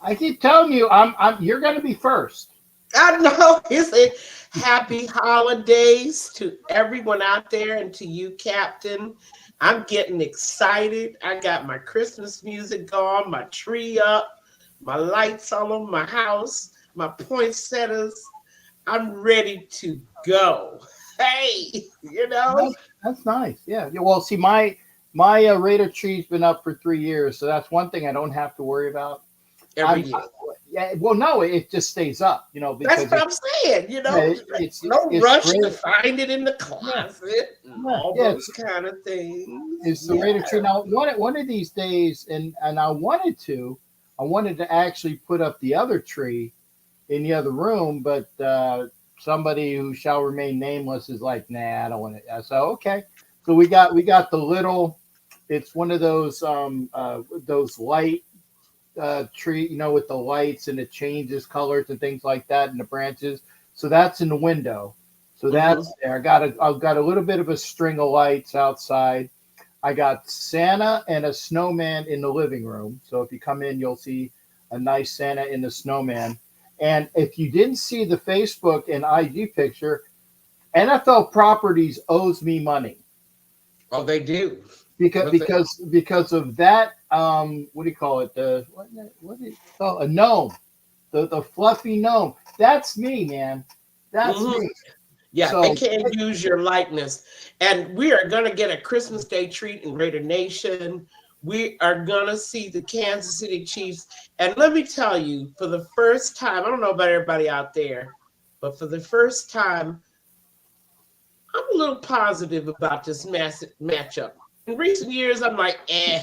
I keep telling you, you're going to be first. I know. Is it happy holidays to everyone out there and to you, Captain? I'm getting excited. I got my Christmas music on, my tree up, my lights all over my house, my poinsettias. I'm ready to go. Hey, That's nice. Yeah. Yeah. Well, see, my Raider tree's been up for 3 years, so that's one thing I don't have to worry about. every year. Yeah. Well, no, it just stays up, That's because what I'm saying. yeah, No it's rush great. to find it in the Yeah. closet and Yeah. all Yeah. those kind of things. It's the Yeah. Raider tree. Now, one of these days, and I wanted to actually put up the other tree in the other room, but somebody who shall remain nameless is like, nah, I don't want it. So okay, so we got the little. It's one of those light tree, with the lights, and it changes colors and things like that, and the branches. So that's in the window. So Hmm. that's there. I've got a little bit of a string of lights outside. I got Santa and a snowman in the living room. So if you come in, you'll see a nice Santa and the snowman. And if you didn't see the Facebook and IG picture, NFL Properties owes me money Oh, they do. because But the, because because of that. What do you call it? The what do you call it? A gnome? The fluffy gnome. That's me, man. That's mhm. me. Yeah, they So can't use your likeness. And we are going to get a Christmas Day treat in Raider Nation. We are going to see the Kansas City Chiefs. And let me tell you, for the first time, I don't know about everybody out there, but for the first time, I'm a little positive about this massive matchup. In recent years, I'm like, eh.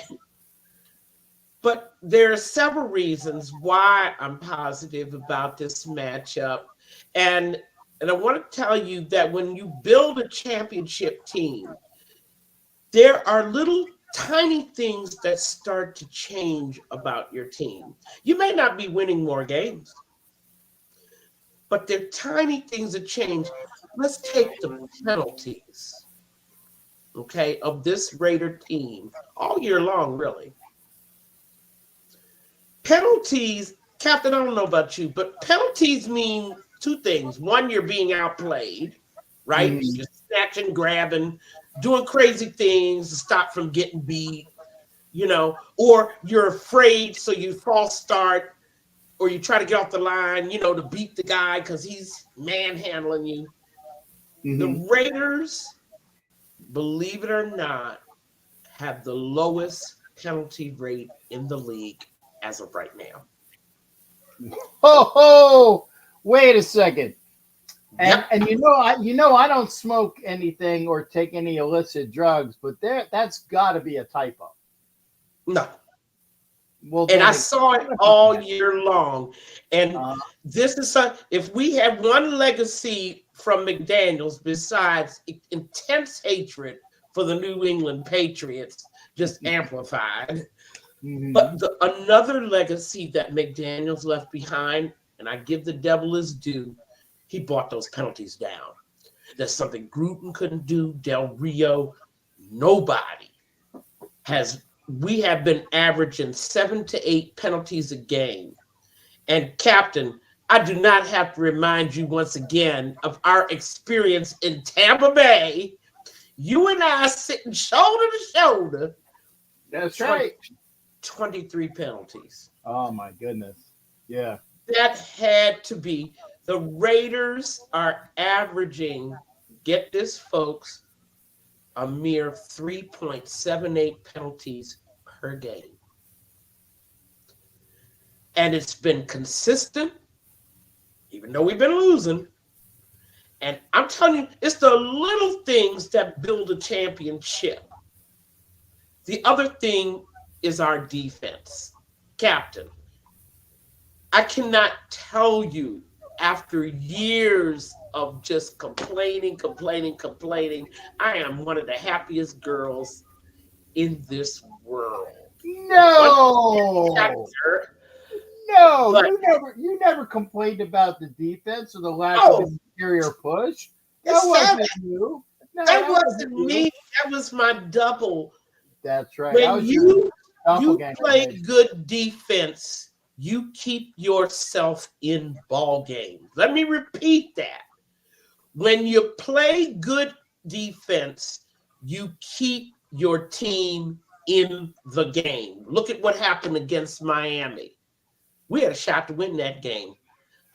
But there are several reasons why I'm positive about this matchup. And and I want to tell you that when you build a championship team, there are little tiny things that start to change about your team. You may not be winning more games, but there are tiny things that change. Let's take the penalties, okay, of this Raider team all year long, really. Penalties, Captain, I don't know about you, but penalties mean two things. One, you're being outplayed, right? mhm, You're snatching, grabbing, doing crazy things to stop from getting beat, or you're afraid, so you false start, or you try to get off the line, to beat the guy because he's manhandling you. The mhm. Raiders, believe it or not, have the lowest penalty rate in the league as of right now. Ho ho! Wait a second. And Yep. and I don't smoke anything or take any illicit drugs, but that's got to be a typo. No. Well, And I then it saw it can't be all that. year long. And Uh, this is if we have one legacy from McDaniels besides intense hatred for the New England Patriots, just amplified. But mhm. another legacy that McDaniels left behind, and I give the devil his due, he brought those penalties down. That's something Gruden couldn't do, Del Rio, nobody has. We have been averaging 7 to 8 penalties a game. And Captain, I do not have to remind you once again of our experience in Tampa Bay. You and I sitting shoulder to shoulder, That's 20, right. 23 penalties. Oh my goodness. Yeah. That had to be. The Raiders are averaging, get this, folks, a mere 3.78 penalties per game. And it's been consistent, even though we've been losing. And I'm telling you, it's the little things that build a championship. The other thing is our defense. Captain, I cannot tell you after years of just complaining, complaining, complaining, I am one of the happiest girls in this world. One No. chapter, No, but you never complained about the defense or the lack of oh, an interior push. That it's sad. wasn't you. No, That that wasn't wasn't you. me. That was my double. That's right. That When was your you doppelganger, play baby. good defense, you keep yourself in ball games. Let me repeat that. When you play good defense, you keep your team in the game. Look at what happened against Miami. We had a shot to win that game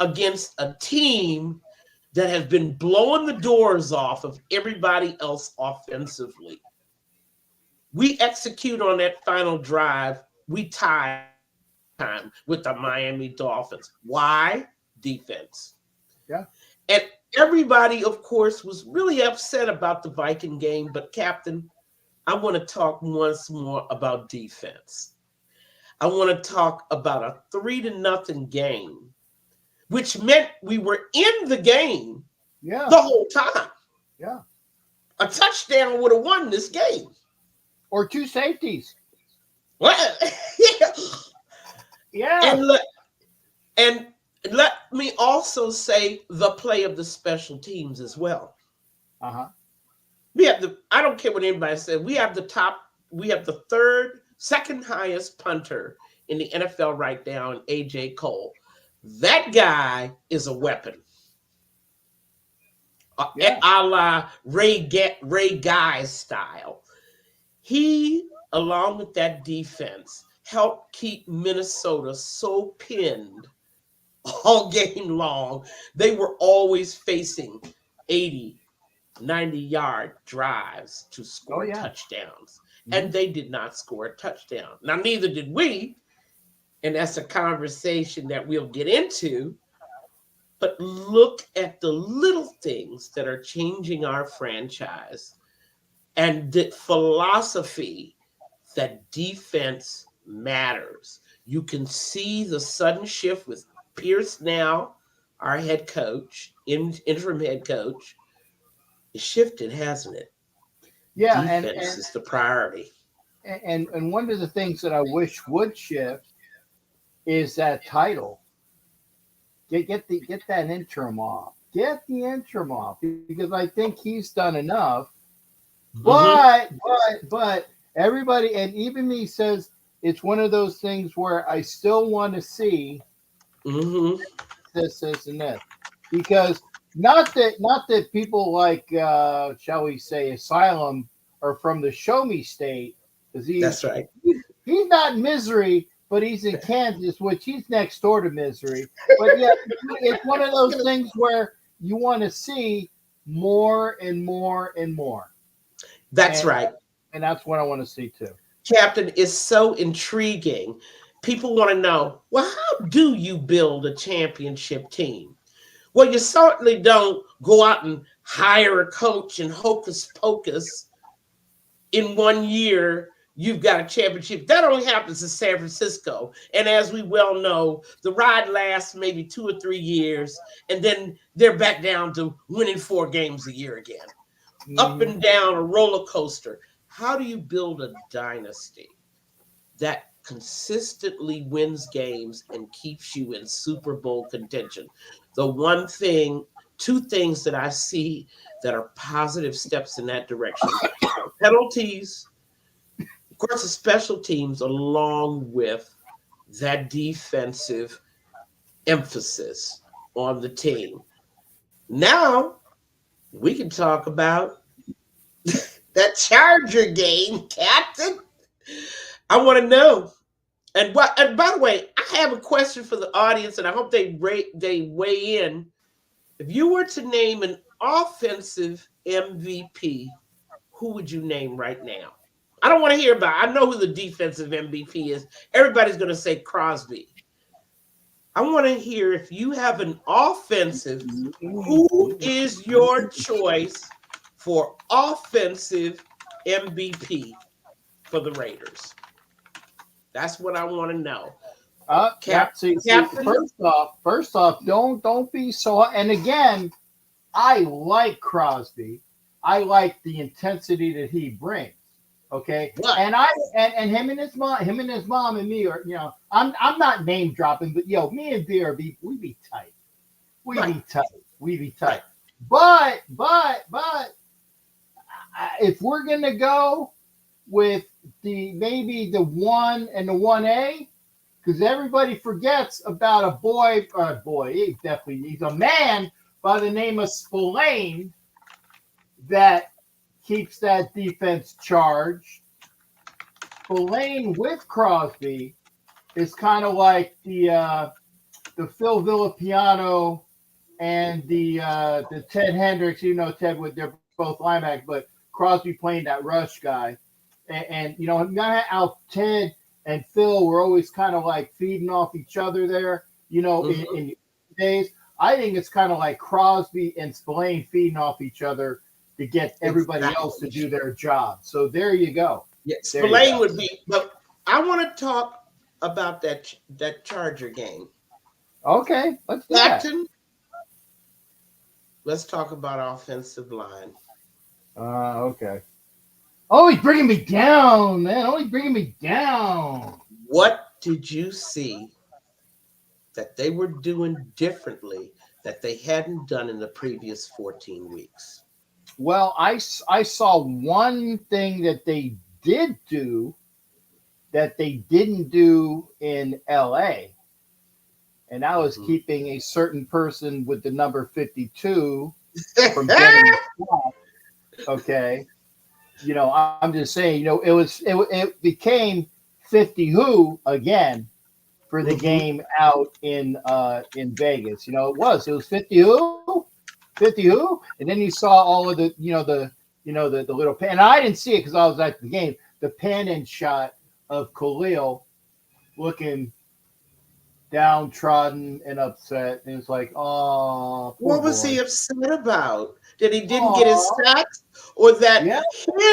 against a team that has been blowing the doors off of everybody else offensively. We execute on that final drive. We tied time with the Miami Dolphins. Why? Defense. Yeah. And everybody, of course, was really upset about the Viking game. But, Captain, I want to talk once more about defense. I want to talk about a 3-0 game, which meant we were in the game the whole time. Yeah. A touchdown would have won this game. Or 2 safeties. Well, yeah. And let me also say the play of the special teams as well. Uh-huh. We have I don't care what anybody said, we have the second highest punter in the NFL right now in A.J. Cole. That guy is a weapon. A la Ray Guy style. He, along with that defense, helped keep Minnesota so pinned all game long. They were always facing 80, 90-yard drives to score touchdowns. And they did not score a touchdown. Now, neither did we. And that's a conversation that we'll get into. But look at the little things that are changing our franchise and the philosophy that defense matters. You can see the sudden shift with Pierce now, our head coach, interim head coach. It shifted, hasn't it? Yeah, defense is the priority. And one of the things that I wish would shift is that title. Get that interim off. Get the interim off, because I think he's done enough. But everybody, and even me, says it's one of those things where I still want to see this and that, because not that people like shall we say Asylum are from the show me state, because that's right. He's not in Misery, but he's in Kansas, which he's next door to Misery. But yeah, it's one of those things where you want to see more and more and more. That's right. And that's what I want to see too. Captain, is so intriguing. People want to know, well, how do you build a championship team? Well, you certainly don't go out and hire a coach and hocus pocus. In 1 year, you've got a championship. That only happens in San Francisco. And as we well know, the ride lasts maybe 2 or 3 years, and then they're back down to winning 4 games a year again. Up and down, a roller coaster. How do you build a dynasty that consistently wins games and keeps you in Super Bowl contention? Two things that I see that are positive steps in that direction. Penalties, of course, the special teams, along with that defensive emphasis on the team. Now, we can talk about that Charger game, Captain. I want to know. And by the way, I have a question for the audience, and I hope they weigh in. If you were to name an offensive MVP, who would you name right now? I don't want to hear about it. I know who the defensive MVP is. Everybody's going to say Crosby. I want to hear, if you have an offensive, who is your choice for offensive MVP for the Raiders? That's what I want to know. Captain. First off, don't be so. And again, I like Crosby. I like the intensity that he brings. Okay, what? and him and his mom and me are, I'm not name dropping, but me and BRB, we be tight. We be tight. But if we're gonna go with maybe the 1 and the 1A, because everybody forgets about a boy, he's a man by the name of Spillane that keeps that defense charged. Spillane with Crosby is kind of like the Phil Villapiano and the Ted Hendricks. You know, Ted, they're both linebackers, but Crosby playing that rush guy. And you know, how Ted and Phil were always kind of like feeding off each other there, you know, in days. I think it's kind of like Crosby and Spillane feeding off each other to get everybody else to do their job. So there you go. Yeah, Spillane would be, but I want to talk about that Charger game. Okay, let's do that. Let's talk about offensive line. Okay. Oh, he's bringing me down, man. Oh, he's bringing me down. What did you see that they were doing differently that they hadn't done in the previous 14 weeks? Well, I saw one thing that they did do that they didn't do in LA. And that was keeping a certain person with the number 52 from getting shot. Okay. You know, I'm just saying, you know, it became 50 who again for the game out in Vegas. You know, it was 50 who, and then you saw all of the little pan. And I didn't see it because I was at the game. The pan and shot of Khalil looking downtrodden and upset, and it's like, oh, what was he upset about? That he didn't get his sacks, or that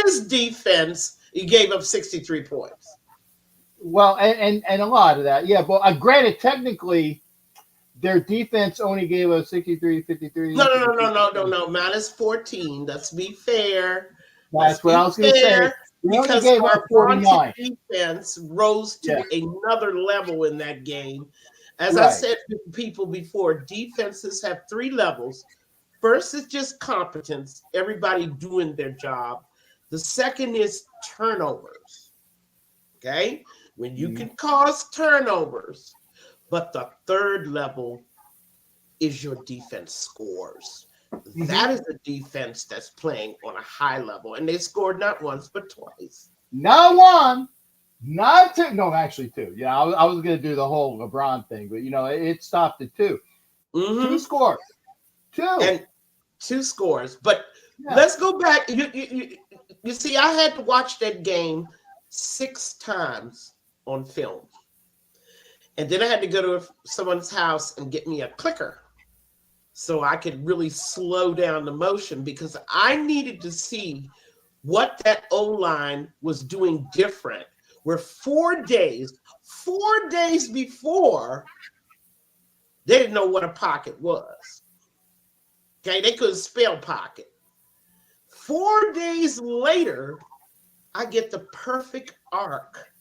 his defense, he gave up 63 points? Well, and a lot of that, yeah. But granted, technically, their defense only gave us 63, 53. No. Minus 14. Let's be fair. That's what I was going to say. Because our 49 defense rose to another level in that game. As I said to people before, defenses have 3 levels. First is just competence, everybody doing their job. The second is turnovers. Okay? When you can cause turnovers. But the third level is your defense scores. That is a defense that's playing on a high level. And they scored not once, but twice. Not one, not two. No, actually 2. Yeah, I was going to do the whole LeBron thing, but, you know, it stopped at 2. 2 scores. 2. And 2 scores. But let's go back. You see, I had to watch that game 6 times on film. And then I had to go to someone's house and get me a clicker so I could really slow down the motion, because I needed to see what that O-line was doing different. Where 4 days before, they didn't know what a pocket was. Okay, they couldn't spell pocket. 4 days later, I get the perfect arc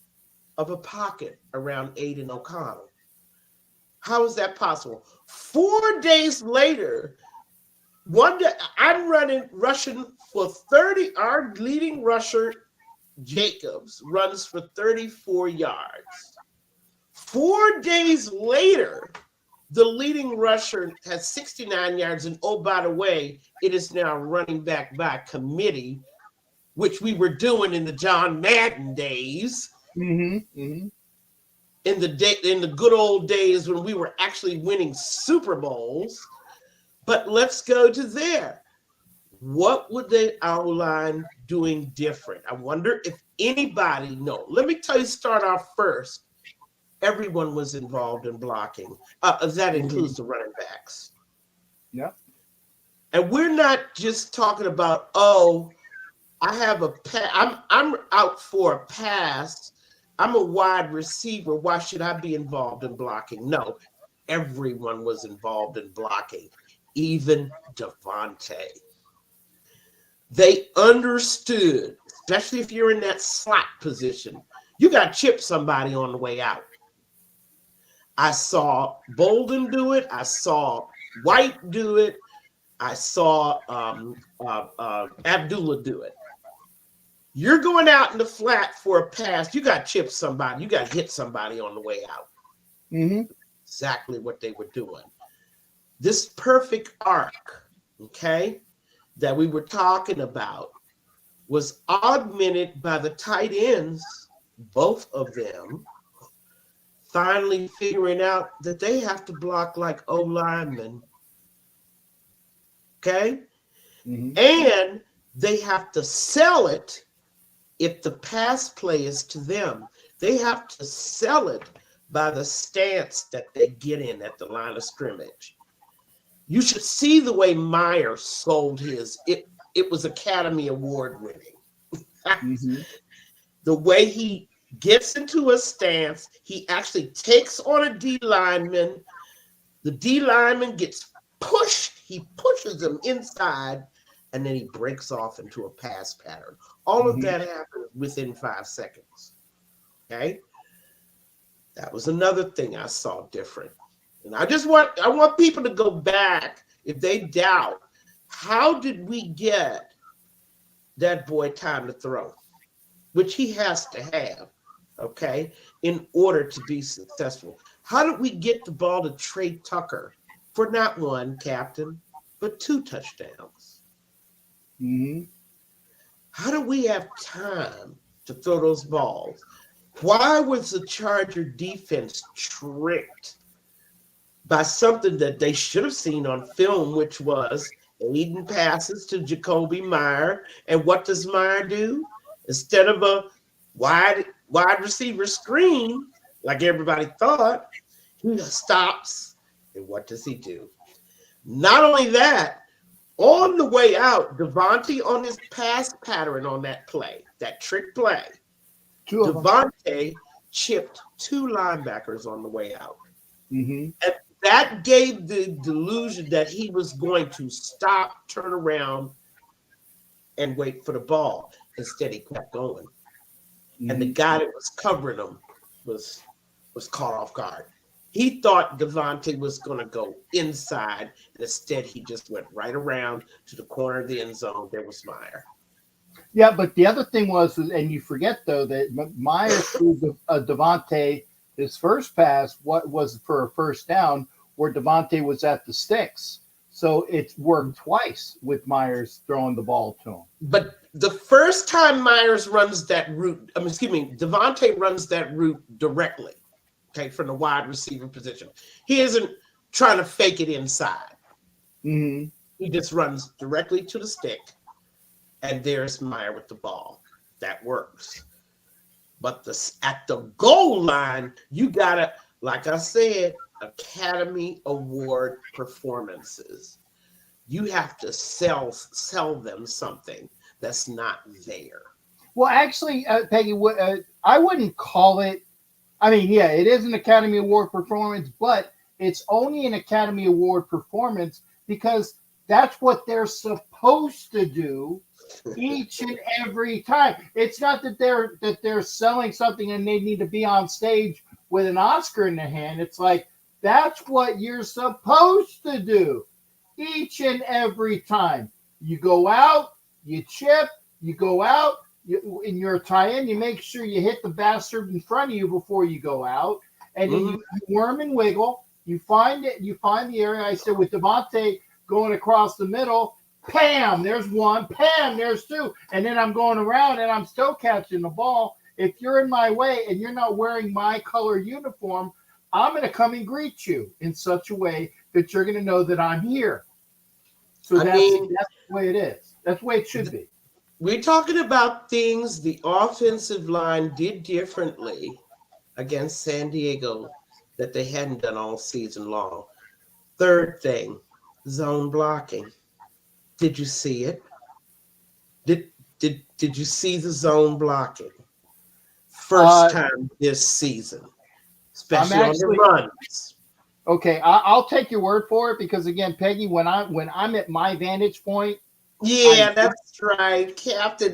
of a pocket around Aiden O'Connell. How is that possible? 4 days later, one day I'm rushing for 30. Our leading rusher, Jacobs, runs for 34 yards. 4 days later, the leading rusher has 69 yards. And oh, by the way, it is now running back by committee, which we were doing in the John Madden days. In the good old days when we were actually winning Super Bowls. But let's go to there. What would our line doing different? I wonder if anybody knows. Let me tell you, start off first. Everyone was involved in blocking. That includes the running backs. Yeah. And we're not just talking about, I have I'm out for a pass. I'm a wide receiver. Why should I be involved in blocking? No, everyone was involved in blocking, even Devontae. They understood, especially if you're in that slot position, you got to chip somebody on the way out. I saw Bolden do it. I saw White do it. I saw Abdullah do it. You're going out in the flat for a pass. You got to chip somebody. You got to hit somebody on the way out. Mm-hmm. Exactly what they were doing. This perfect arc, okay, that we were talking about was augmented by the tight ends, both of them finally figuring out that they have to block like O linemen, okay? Mm-hmm. And they have to sell it if the pass play is to them. They have to sell it by the stance that they get in at the line of scrimmage. You should see the way Meyer sold his. It was Academy Award winning. Mm-hmm. The way he gets into a stance, he actually takes on a D lineman. The D lineman gets pushed. He pushes him inside, and then he breaks off into a pass pattern. All of Mm-hmm. that happened within 5 seconds. Okay, that was another thing I saw different. And I want people to go back if they doubt. How did we get that boy time to throw, which he has to have, okay, in order to be successful? How did we get the ball to Trey Tucker for not one, Captain, but 2 touchdowns? Mm-hmm. How do we have time to throw those balls? Why was the Charger defense tricked by something that they should have seen on film, which was Aiden passes to Jacoby Meyer? And what does Meyer do? Instead of a wide receiver screen, like everybody thought, he stops. And what does he do? Not only that, on the way out, Devontae on his pass pattern on that play, that trick play, 2 of them. Devontae chipped 2 linebackers on the way out. Mm-hmm. And that gave the delusion that he was going to stop, turn around, and wait for the ball. Instead, he kept going. Mm-hmm. And the guy that was covering him was caught off guard. He thought Devontae was going to go inside. And instead, he just went right around to the corner of the end zone. There was Meyer. Yeah, but the other thing was, and you forget though, that Meyer threw Devontae his first pass. What was for a first down, where Devontae was at the sticks. So it worked twice with Myers throwing the ball to him. But the first time Myers runs that route, Devontae runs that route directly, okay, from the wide receiver position. He isn't trying to fake it inside. Mm-hmm. He just runs directly to the stick, and there's Meyer with the ball. That works. But at the goal line, you gotta, like I said, Academy Award performances. You have to sell them something that's not there. Well, actually, Peggy, I wouldn't call it. I mean, yeah, it is an Academy Award performance, but it's only an Academy Award performance because that's what they're supposed to do each and every time. It's not that they're selling something and they need to be on stage with an Oscar in their hand. It's like that's what you're supposed to do each and every time. You go out, you chip, you go out, in your tie-in, you make sure you hit the bastard in front of you before you go out, and then you worm and wiggle. You find it. You find the area. I said with Devontae going across the middle, Pam, there's 1. Pam, there's 2. And then I'm going around and I'm still catching the ball. If you're in my way and you're not wearing my color uniform, I'm going to come and greet you in such a way that you're going to know that I'm here. So that's the way it is. That's the way it should be. We're talking about things the offensive line did differently against San Diego that they hadn't done all season long. Third thing, zone blocking. Did you see it? Did you see the zone blocking? First time this season, especially on the runs. Okay, I'll take your word for it because again, Peggy, when I'm at my vantage point. Yeah, that's right. Captain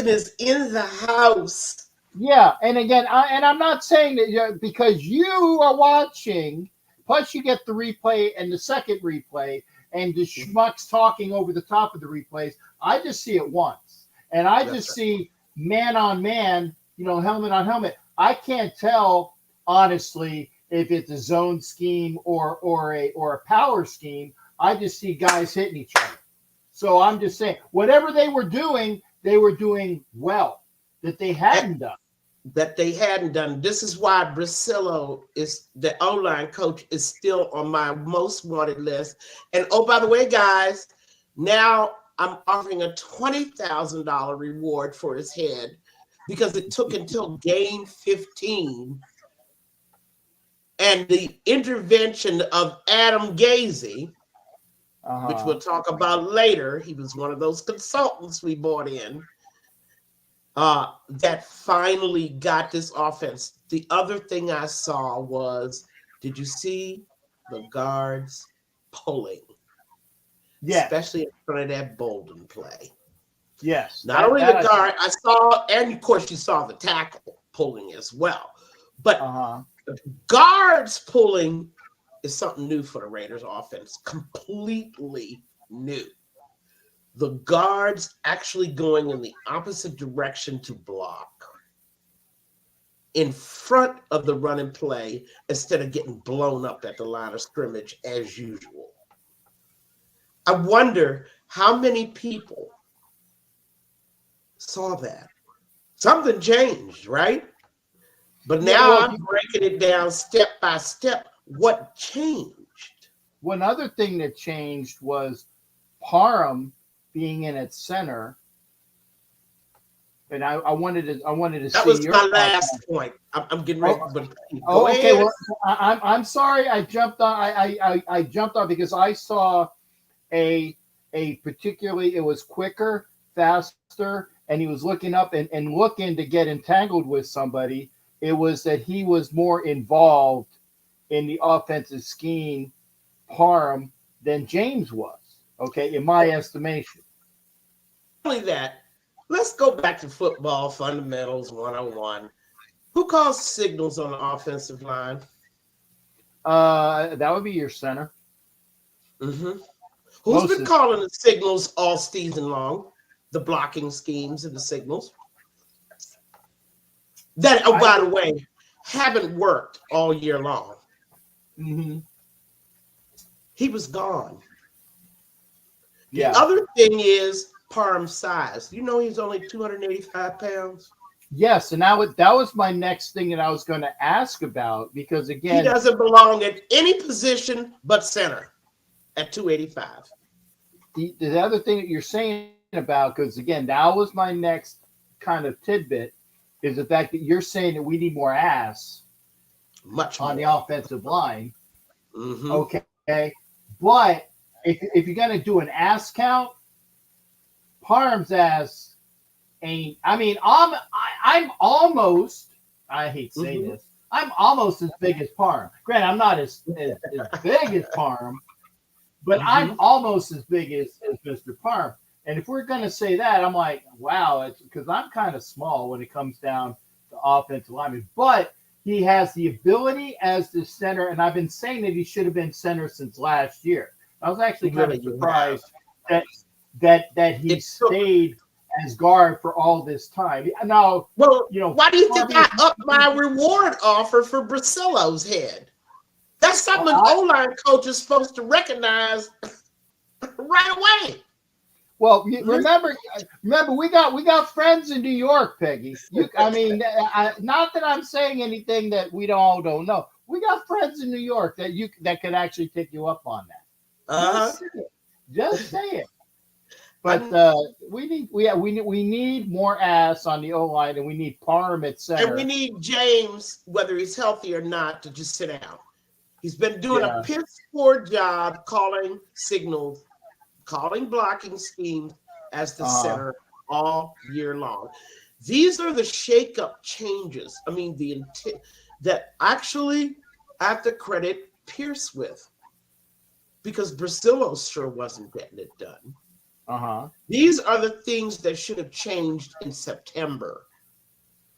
is in the house. Yeah, and again, I'm not saying that because you are watching. Plus, you get the replay and the second replay, and the schmucks talking over the top of the replays. I just see it once, and I just see man on man, helmet on helmet. I can't tell honestly, if it's a zone scheme or a power scheme. I just see guys hitting each other. So I'm just saying, whatever they were doing well that they hadn't done. This is why Brasillo is the O-line coach is still on my most wanted list. And oh, by the way, guys, now I'm offering a $20,000 reward for his head because it took until game 15 and the intervention of Adam Gazy, which we'll talk about later. He was one of those consultants we brought in. That finally got this offense. The other thing I saw was, did you see the guards pulling? Yes. Especially in front of that Bolden play. Yes. Not only the guard, I saw, and of course you saw the tackle pulling as well. But guards pulling is something new for the Raiders offense. Completely new. The guards actually going in the opposite direction to block in front of the running play instead of getting blown up at the line of scrimmage as usual. I wonder how many people saw that. Something changed, right? But now I'm breaking it down step by step. What changed? One other thing that changed was Parham being in at center, and I wanted to that see. That was my last point. I'm getting ready. Okay. Well, I'm sorry. I jumped on. I jumped on because I saw a particularly. It was quicker, faster, and he was looking up and looking to get entangled with somebody. It was that he was more involved in the offensive scheme, Parham, than James was. Okay, in my estimation. Only that, let's go back to football fundamentals 101. Who calls signals on the offensive line? That would be your center. Mm-hmm. Who's been calling the signals all season long? The blocking schemes and the signals. That, oh, by the way, haven't worked all year long. Mm-hmm. He was gone. Yeah. The other thing is Parham's size. You know he's only 285 pounds. Yes, and that was my next thing that I was going to ask about because again, he doesn't belong at any position but center at 285. The other thing that you're saying about, because again, that was my next kind of tidbit, is the fact that you're saying that we need more ass much on more the offensive line. Mm-hmm. Okay, but if you're going to do an ass count, Parham's ass ain't. I mean, I'm almost. I hate saying this. I'm almost as big as Parham. Granted, I'm not as big as Parham, but I'm almost as big as Mr. Parham. And if we're going to say that, I'm like, wow, it's because I'm kind of small when it comes down to offensive linemen. But he has the ability as the center, and I've been saying that he should have been center since last year. I was actually kind of surprised that he stayed as guard for all this time. Now, well, why do you think I upped my reward offer for Brasillo's head? That's something an O-line coach is supposed to recognize right away. Well, remember, we got friends in New York, Peggy. Not that I'm saying anything that we all don't know. We got friends in New York that could actually take you up on that. Just say it. But we need more ass on the O line, and we need Parham at center. And we need James, whether he's healthy or not, to just sit down. He's been doing a piss poor job calling signals, calling blocking schemes as the center all year long. These are the shake-up changes. I mean, the intent that actually I have to credit Pierce with, because Brasillo sure wasn't getting it done. These are the things that should have changed in September.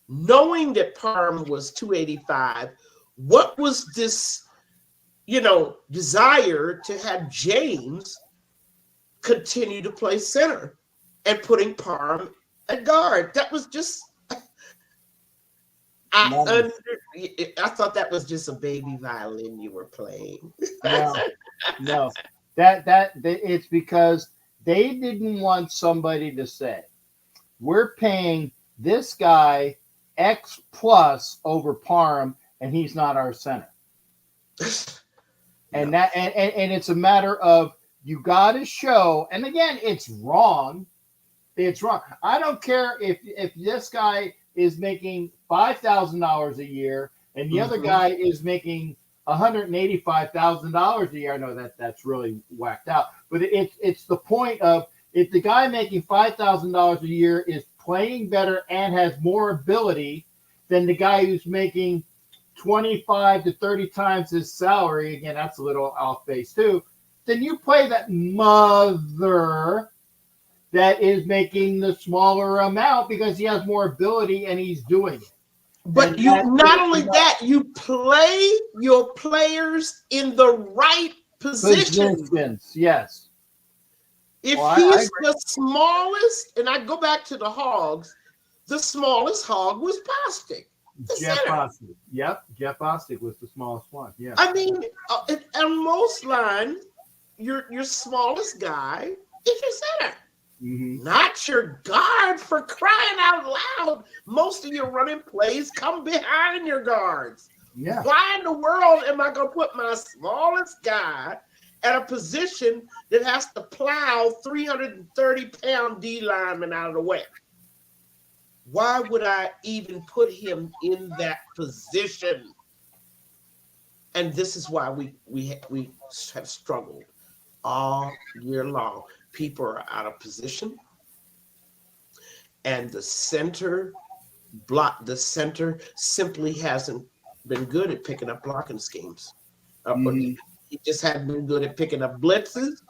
Knowing that Parham was 285, what was this, desire to have James continue to play center and putting Parham at guard? That was just, I thought that was just a baby violin you were playing. No, no. That it's because they didn't want somebody to say, we're paying this guy X plus over Parham, and he's not our center. And No. and it's a matter of, you got to show. And again, it's wrong. It's wrong. I don't care if this guy is making $5,000 a year and the other guy is making $185,000 a year. I know that's really whacked out, but it's the point of, if the guy making $5,000 a year is playing better and has more ability than the guy who's making 25 to 30 times his salary, again, that's a little off base too, then you play that mother that is making the smaller amount because he has more ability and he's doing it. But And you not only that, you play your players in the right position. Yes. If he's the smallest, and I go back to the hogs, the smallest hog was Bostic. Jeff Bostic. Yep, Jeff Bostic was the smallest one. Yeah. I mean, on most lines, your smallest guy is your center. Mm-hmm. Not your guard, for crying out loud. Most of your running plays come behind your guards. Yeah. Why in the world am I going to put my smallest guy at a position that has to plow 330-pound D lineman out of the way? Why would I even put him in that position? And this is why we have struggled all year long. People are out of position, and the center simply hasn't been good at picking up blocking schemes. He just hadn't been good at picking up blitzes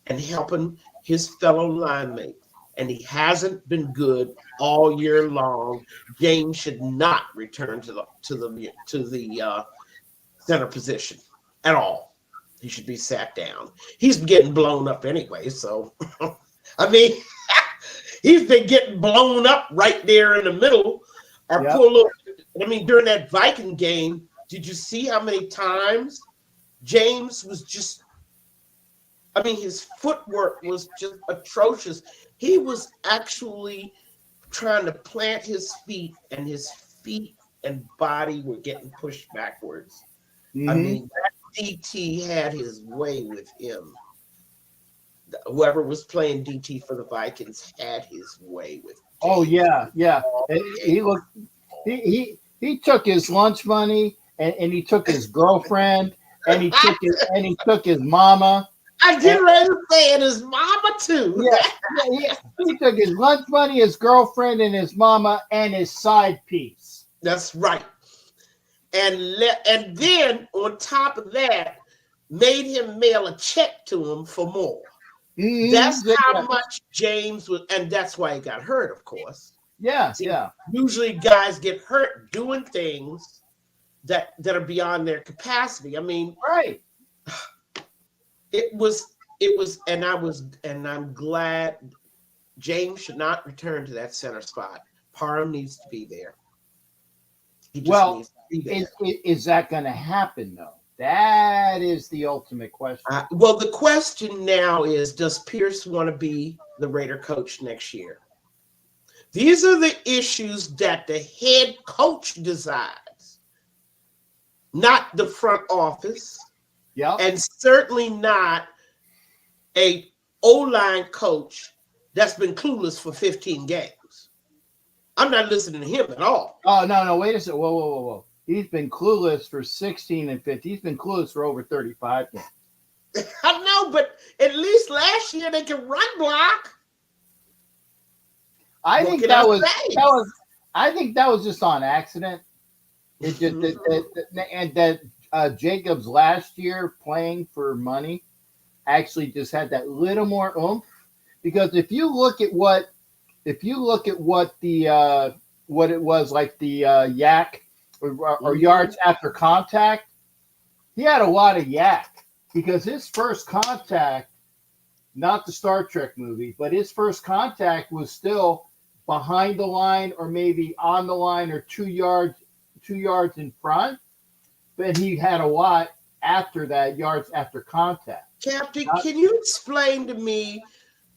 and helping his fellow line mates. And he hasn't been good all year long. James should not return to the center position at all. He should be sat down. He's getting blown up anyway. So, I mean, he's been getting blown up right there in the middle. During that Viking game, did you see how many times James was just, his footwork was just atrocious. He was actually trying to plant his feet, and his feet and body were getting pushed backwards. Mm-hmm. That DT had his way with him. Whoever was playing DT for the Vikings had his way with him. Oh yeah. He took his lunch money, and he took his girlfriend, and he took his mama. I did ready to say it, his mama too. Yeah. He took his lunch money, his girlfriend, and his mama, and his side piece. That's right. And then on top of that, made him mail a check to him for more. Mm-hmm. That's how much James was, and that's why he got hurt, of course. Yeah. Usually guys get hurt doing things that are beyond their capacity. Right. It was, and I'm glad James should not return to that center spot. Parham needs to be there. He just needs to be there. Is that going to happen though? That is the ultimate question. Well, the question now is, does Pierce want to be the Raider coach next year? These are the issues that the head coach decides, not the front office. Yeah, and certainly not a O-line coach that's been clueless for 15 games. I'm not listening to him at all. Oh, no, wait a second. Whoa. He's been clueless for 16 and 50. He's been clueless for over 35 games. I know, but at least last year they could run block. I think that was just on accident. It just that Jacobs last year playing for money actually just had that little more oomph, because if you look at what the what it was like, the yak or yards after contact, he had a lot of yak, because his first contact, not the Star Trek movie, but his first contact was still behind the line or maybe on the line or 2 yards 2 yards in front, but he had a lot after that, yards after contact. Captain, can you explain to me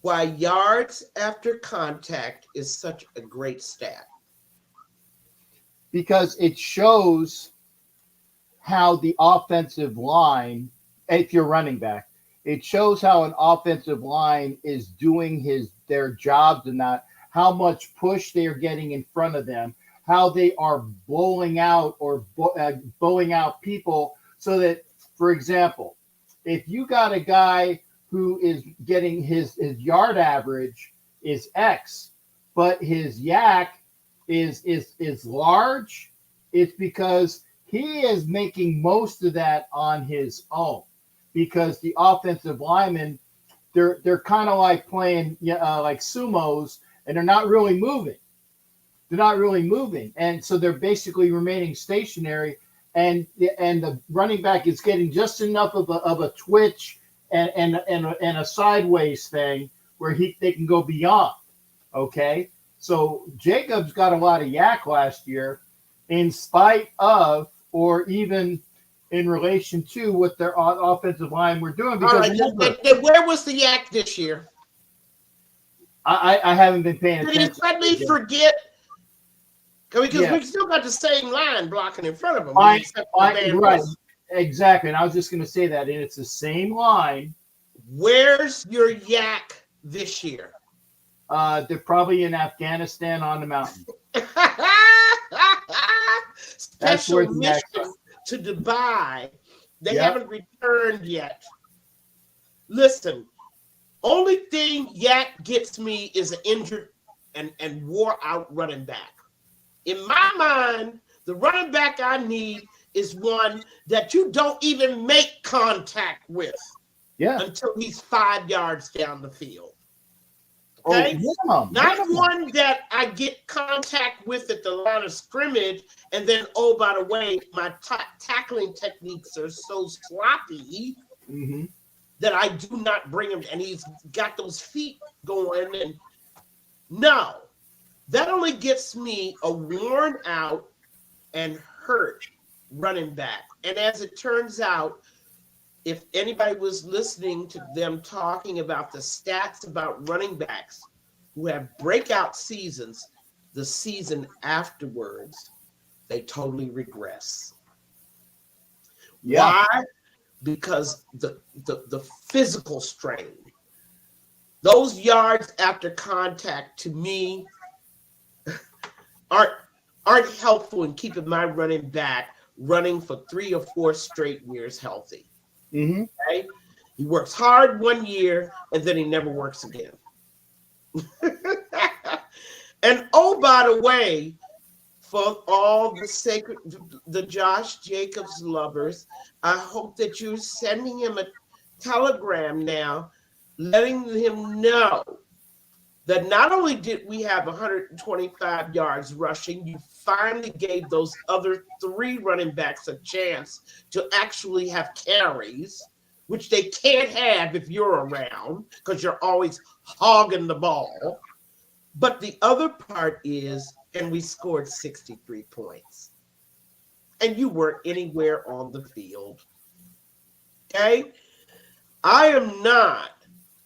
why yards after contact is such a great stat? Because it shows how the offensive line, if you're running back, it shows how an offensive line is doing their jobs and not how much push they are getting in front of them, how they are bowling out people, so that, for example, if you got a guy who is getting his yard average is X, but his yak is large, it's because he is making most of that on his own, because the offensive linemen, they're kind of like playing like sumos, and they're not really moving. They're not really moving, and so they're basically remaining stationary. And the running back is getting just enough of a twitch and a sideways thing where they can go beyond. Okay, so Jacobs got a lot of yak last year, in spite of, or even in relation to, what their offensive line were doing. Because right, where was the yak this year? I haven't been paying attention. Did he suddenly forget? Because we still got the same line blocking in front of him. Right, exactly. And I was just going to say that, and it's the same line. Where's your yak this year? They're probably in Afghanistan on the mountain. Special mission to Dubai. They haven't returned yet. Listen, only thing yak gets me is an injured and wore out running back. In my mind, the running back I need is one that you don't even make contact with until he's 5 yards down the field. Okay? Not one that I get contact with at the line of scrimmage, and then, oh, by the way, my tackling techniques are so sloppy that I do not bring him, and he's got those feet going. And no. That only gets me a worn out and hurt running back. And as it turns out, if anybody was listening to them talking about the stats about running backs who have breakout seasons, the season afterwards, they totally regress. Why? Because the physical strain. Those yards after contact, to me, aren't helpful in keeping my running back running for 3 or 4 straight years healthy. Okay? He works hard 1 year, and then he never works again. And oh, by the way, for all the Josh Jacobs lovers, I hope that you're sending him a telegram now, letting him know that not only did we have 125 yards rushing, you finally gave those other 3 running backs a chance to actually have carries, which they can't have if you're around because you're always hogging the ball. But the other part is, and we scored 63 points, and you weren't anywhere on the field. Okay? I am not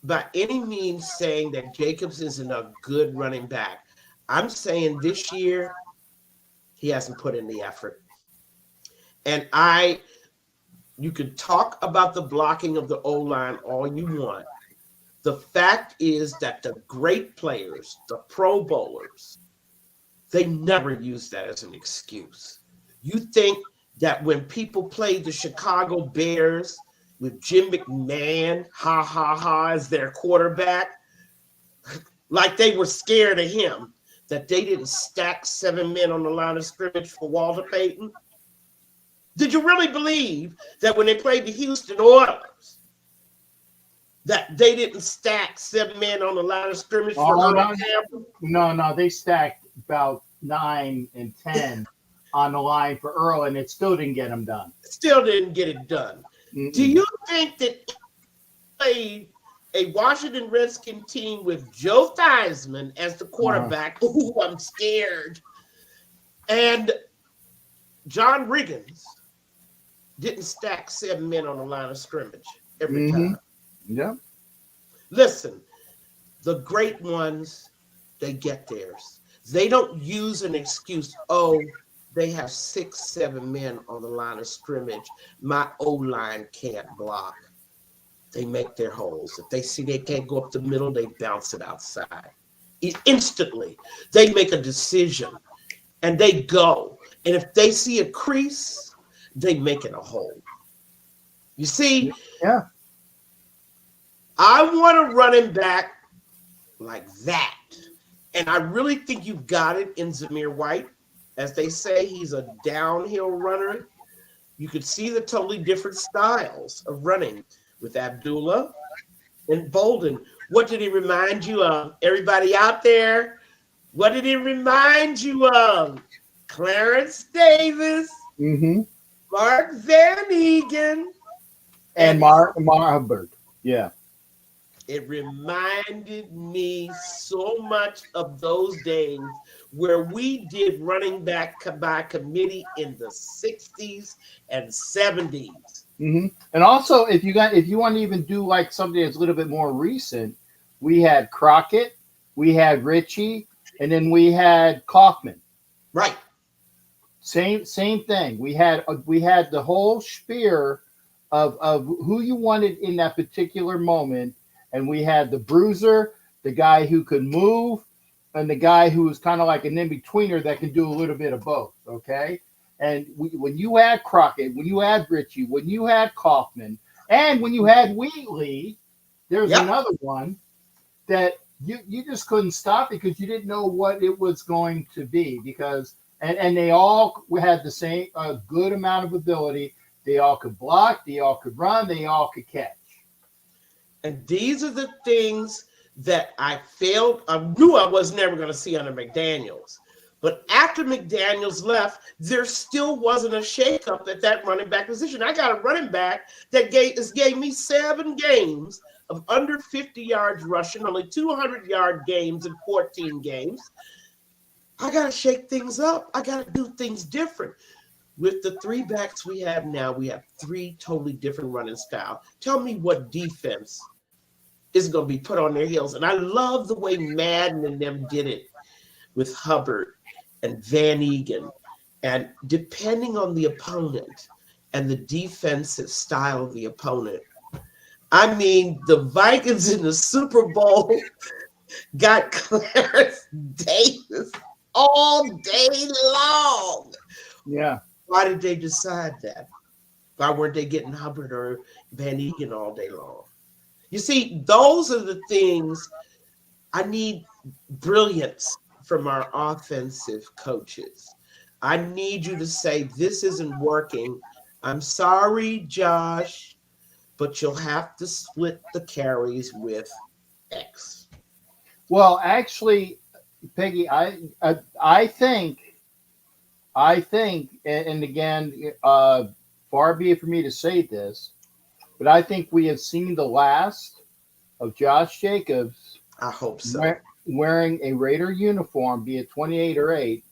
by any means saying that Jacobs isn't a good running back. I'm saying this year he hasn't put in the effort. And you can talk about the blocking of the O-line all you want. The fact is that the great players, the Pro Bowlers, they never use that as an excuse. You think that when people played the Chicago Bears with Jim McMahon, as their quarterback, like they were scared of him, that they didn't stack 7 men on the line of scrimmage for Walter Payton? Did you really believe that when they played the Houston Oilers, that they didn't stack 7 men on the line of scrimmage for Earl Campbell? No, they stacked about 9 and 10 on the line for Earl, and it still didn't get them done. Still didn't get it done. Do you think that played a Washington Redskin team with Joe Theismann as the quarterback? Ooh, I'm scared. And John Riggins didn't stack 7 men on the line of scrimmage every Mm-hmm. time. Yeah. Listen, the great ones, they get theirs. They don't use an excuse, oh, they have 6, 7 men on the line of scrimmage. My O-line can't block. They make their holes. If they see they can't go up the middle, they bounce it outside. Instantly, they make a decision and they go. And if they see a crease, they make it a hole. You see, Yeah. I want to run him back like that. And I really think you've got it in Zamir White. As they say, he's a downhill runner. You could see the totally different styles of running with Abdullah and Bolden. What did he remind you of? Everybody out there, what did he remind you of? Clarence Davis, Mm-hmm. Mark Van Egan, And Mar Hubbard. Yeah. It reminded me so much of those days where we did running back by committee in the 60s and 70s. Mm-hmm. And also, if you want to even do like something that's a little bit more recent, we had Crockett, we had Ritchie, and then we had Kaufman. Right. Same thing. We had the whole spear of who you wanted in that particular moment, and we had the bruiser, the guy who could move, and the guy who was kind of like an in-betweener that can do a little bit of both. Okay. And when you had Crockett, when you had Ritchie, when you had Kaufman, and when you had Wheatley, there's another one that you just couldn't stop because you didn't know what it was going to be, because and they all had the same good amount of ability. They all could block, they all could run, they all could catch. And these are the things that I knew I was never going to see under McDaniels. But after McDaniels left, there still wasn't a shakeup at that running back position. I got a running back that gave me 7 games of under 50 yards rushing, only 200-yard games in 14 games. I got to shake things up. I got to do things different. With the 3 backs we have now, we have 3 totally different running styles. Tell me what defense is going to be put on their heels. And I love the way Madden and them did it with Hubbard and Van Egan. And depending on the opponent and the defensive style of the opponent, I mean, the Vikings in the Super Bowl got Clarence Davis all day long. Yeah. Why did they decide that? Why weren't they getting Hubbard or Van Egan all day long? You see, those are the things I need. Brilliance from our offensive coaches. I need you to say, this isn't working. I'm sorry, Josh, but you'll have to split the carries with X. Well, actually, Peggy, I think, and again, far be it for me to say this, but I think we have seen the last of Josh Jacobs. I hope so. Wearing a Raider uniform, be it 28 or 8,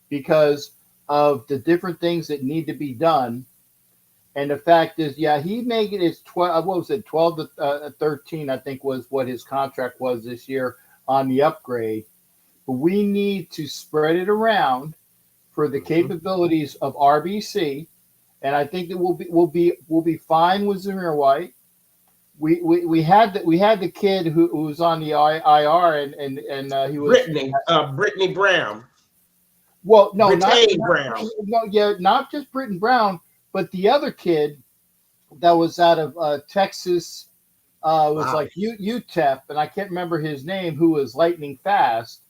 because of the different things that need to be done. And the fact is, he made it his 12. What was it? 12 to 13, I think, was what his contract was this year on the upgrade. But we need to spread it around for the capabilities of RBC, and I think that we'll be fine with Zamir White. We had the kid who was on the IR and he was Brittany Brown. Well, no, Brown. Not just Britton Brown, but the other kid that was out of Texas was like UTEP, and I can't remember his name, who was lightning fast,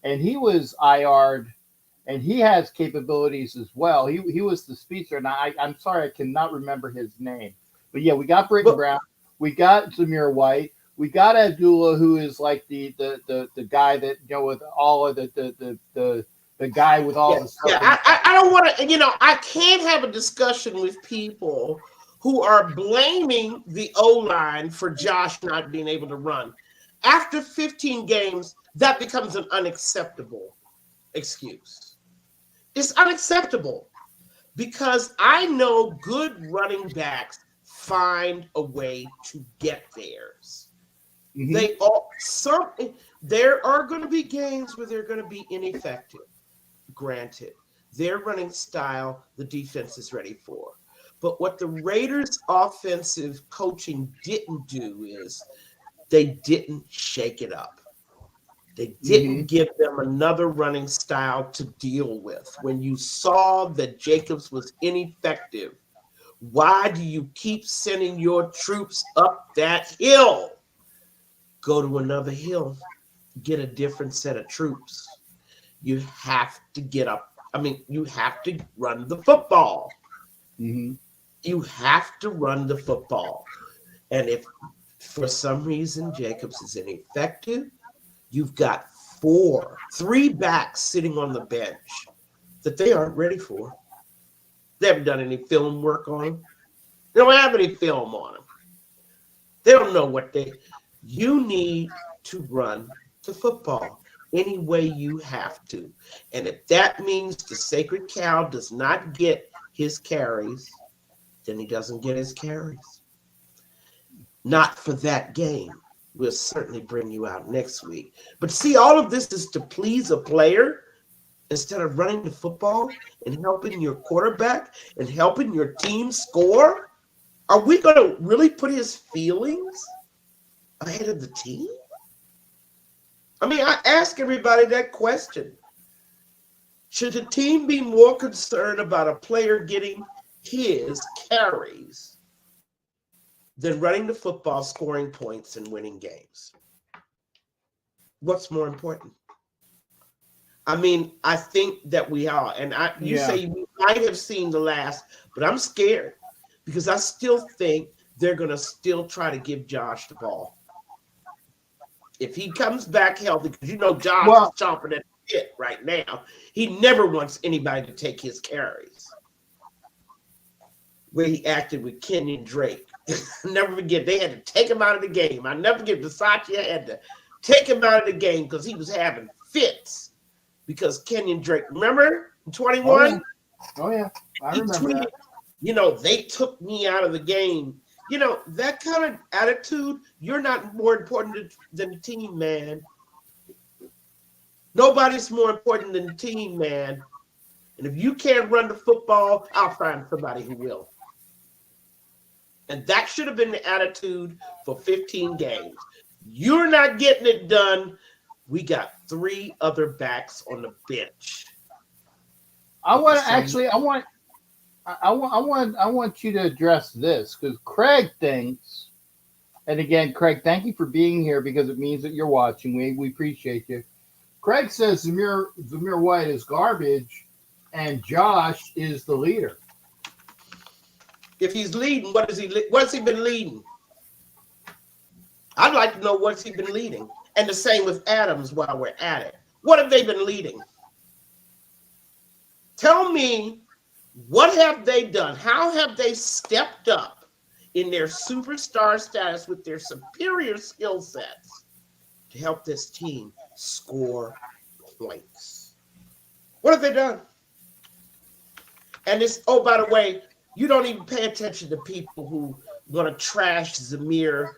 and he was IR'd, and he has capabilities as well. He was the speedster, and I'm sorry, I cannot remember his name. But yeah, we got Britton Brown. We got Zamir White. We got Abdullah, who is like the guy that, with all of the guy with all the stuff. Yeah, I don't want to, I can't have a discussion with people who are blaming the O-line for Josh not being able to run. After 15 games, that becomes an unacceptable excuse. It's unacceptable. because I know good running backs find a way to get theirs. Mm-hmm. They all some there are going to be games where they're going to be ineffective. Granted, their running style the defense is ready for. But what the Raiders offensive coaching didn't do is they didn't shake it up. They Mm-hmm. didn't give them another running style to deal with. When you saw that Jacobs was ineffective, why do you keep sending your troops up that hill? Go to another hill, get a different set of troops. You have to get up. I mean, you have to run the football. Mm-hmm. You have to run the football. And if for some reason Jacobs is ineffective, you've got three backs sitting on the bench that they aren't ready for. They haven't done any film work on them. They don't have any film on them. They don't know what you need to run the football any way you have to. And if that means the sacred cow does not get his carries, then he doesn't get his carries. Not for that game. We'll certainly bring you out next week. But see, all of this is to please a player instead of running the football and helping your quarterback and helping your team score. Are we going to really put his feelings ahead of the team? I mean, I ask everybody that question. Should the team be more concerned about a player getting his carries than running the football, scoring points, and winning games? What's more important? I mean, I think that we are. And you say we might have seen the last, but I'm scared because I still think they're going to still try to give Josh the ball. If he comes back healthy, because Josh is chomping at the bit right now. He never wants anybody to take his carries. Where he acted with Kenyon Drake. Never forget, they had to take him out of the game. I never forget, Versace had to take him out of the game because he was having fits. Because Kenyon Drake, remember in 21? Oh, yeah. I remember tweeted, that. They took me out of the game. That kind of attitude, you're not more important than the team, man. Nobody's more important than the team, man. And if you can't run the football, I'll find somebody who will. And that should have been the attitude for 15 games. You're not getting it done. We got 3 other backs on the bench. I want you to address this because Craig thinks, and again, Craig, thank you for being here because it means that you're watching. We appreciate you. Craig says Zamir White is garbage and Josh is the leader. If he's leading, what's he been leading? I'd like to know what's he been leading. And the same with Adams while we're at it. What have they been leading? Tell me, what have they done? How have they stepped up in their superstar status with their superior skill sets to help this team score points? What have they done? And by the way, you don't even pay attention to people who want to trash Zamir,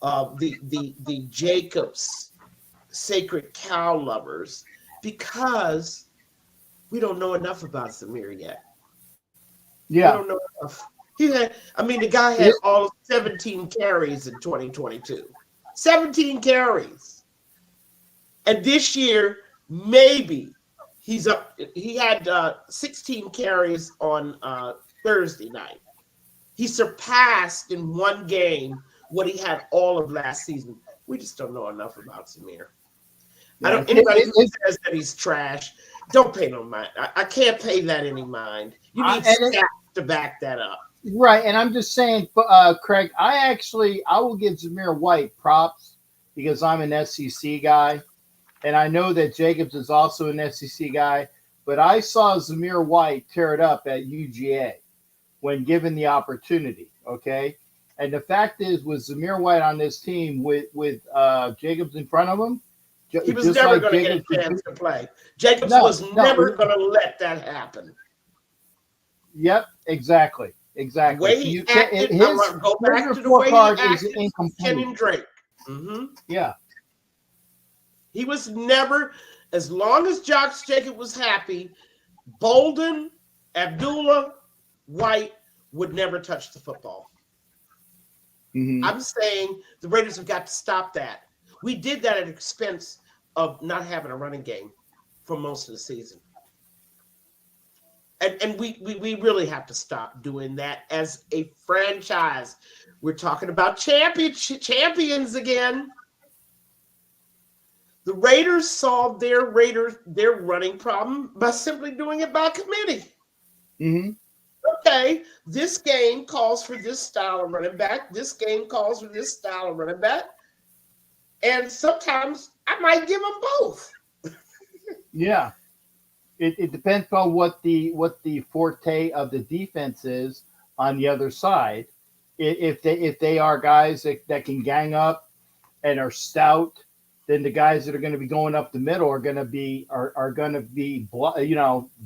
the Jacobs sacred cow lovers, because we don't know enough about Zamir yet. Yeah. We don't know enough. The guy had all 17 carries in 2022. 17 carries. And this year, maybe he's up. He had 16 carries on Thursday night. He surpassed in one game what he had all of last season. We just don't know enough about Zamir. Anybody who says that he's trash, don't pay no mind. I can't pay that any mind. You need stats to back that up. Right, and I'm just saying, Craig, I will give Zamir White props because I'm an SEC guy, and I know that Jacobs is also an SEC guy, but I saw Zamir White tear it up at UGA when given the opportunity, okay? And the fact is, with Zamir White on this team with Jacobs in front of him, he was never going to get a chance to play. Jacobs was never going to let that happen. Yep, exactly. The way So he you can't, acted, I'm his going to go back to the way he scorecard is acted with incomplete. Kenyon Drake. Mm-hmm. Yeah. He was never, as long as Josh Jacob was happy, Bolden, Abdullah, White would never touch the football. Mm-hmm. I'm saying the Raiders have got to stop that. We did that at the expense of not having a running game for most of the season. And we really have to stop doing that as a franchise. We're talking about champions again. The Raiders solved their running problem by simply doing it by committee. Mm-hmm. Okay, this game calls for this style of running back. This game calls for this style of running back. And sometimes I might give them both. Yeah. It depends on what the forte of the defense is on the other side. If they are guys that can gang up and are stout, then the guys that are going to be going up the middle are going to be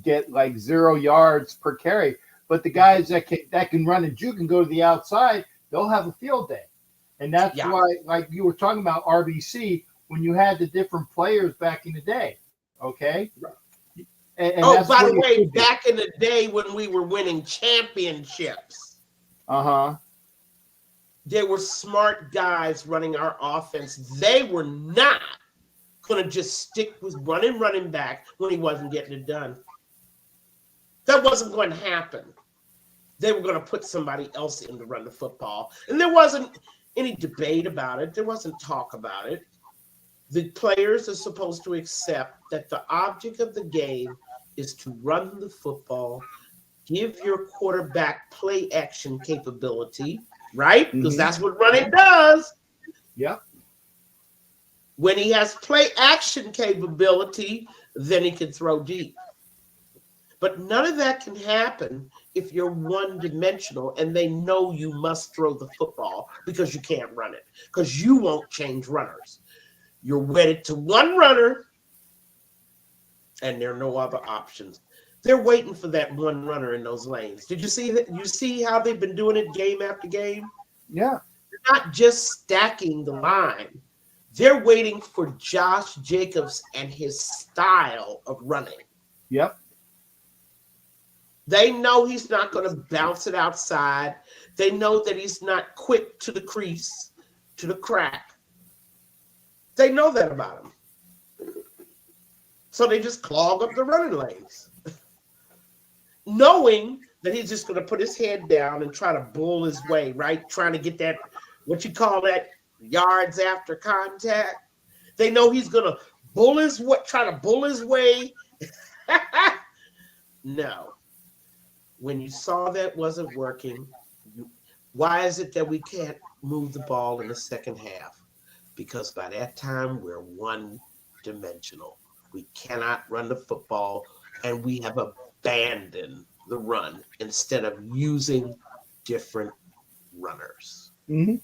get like 0 yards per carry. But the guys that can run and juke and go to the outside, they'll have a field day. And that's why, like you were talking about RBC, when you had the different players back in the day, okay? And by the way, back in the day when we were winning championships, there were smart guys running our offense. They were not going to just stick with running back when he wasn't getting it done. That wasn't going to happen. They were going to put somebody else in to run the football. And there wasn't any debate about it. There wasn't talk about it. The players are supposed to accept that the object of the game is to run the football, give your quarterback play action capability, right? Because that's what running does. Yep. When he has play action capability, then he can throw deep. But none of that can happen if you're one-dimensional and they know you must throw the football because you can't run it, because you won't change runners. You're wedded to one runner, and there are no other options. They're waiting for that one runner in those lanes. Did you see that? You see how they've been doing it game after game? Yeah. They're not just stacking the line. They're waiting for Josh Jacobs and his style of running. Yep. They know he's not going to bounce it outside. They know that he's not quick to the crease, to the crack. They know that about him. So they just clog up the running lanes, knowing that he's just going to put his head down and try to bull his way, right? Trying to get that, what you call that, yards after contact. They know he's going to try to bull his way. No. When you saw that wasn't working, why is it that we can't move the ball in the second half? Because by that time, we're one-dimensional. We cannot run the football, and we have abandoned the run instead of using different runners. Mm-hmm.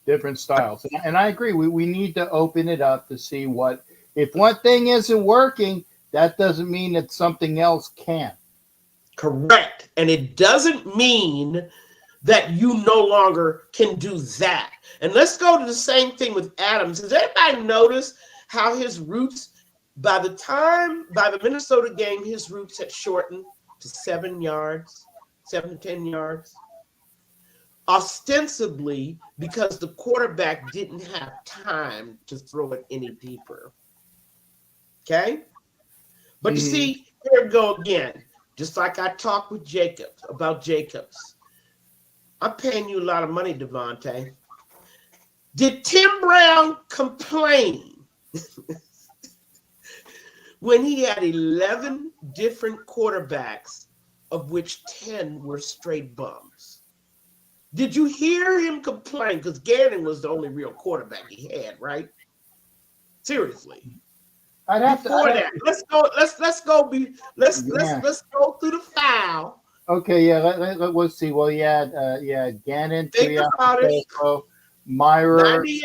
Different styles. And I agree. We need to open it up to see what – if one thing isn't working, that doesn't mean that something else can't. Correct. And it doesn't mean that you no longer can do that. And let's go to the same thing with Adams. Has anybody noticed how his routes, by the Minnesota game, his routes had shortened to 7 to 10 yards? Ostensibly because the quarterback didn't have time to throw it any deeper. Okay? But you see, here we go again. Just like I talked with Jacobs about Jacobs. I'm paying you a lot of money, Devontae. Did Tim Brown complain when he had 11 different quarterbacks, of which 10 were straight bums? Did you hear him complain? Because Gannon was the only real quarterback he had, right? Seriously. Let's go through the file. Okay, yeah. Let's see. Well, you had Gannon. Think about it. Myra. 98,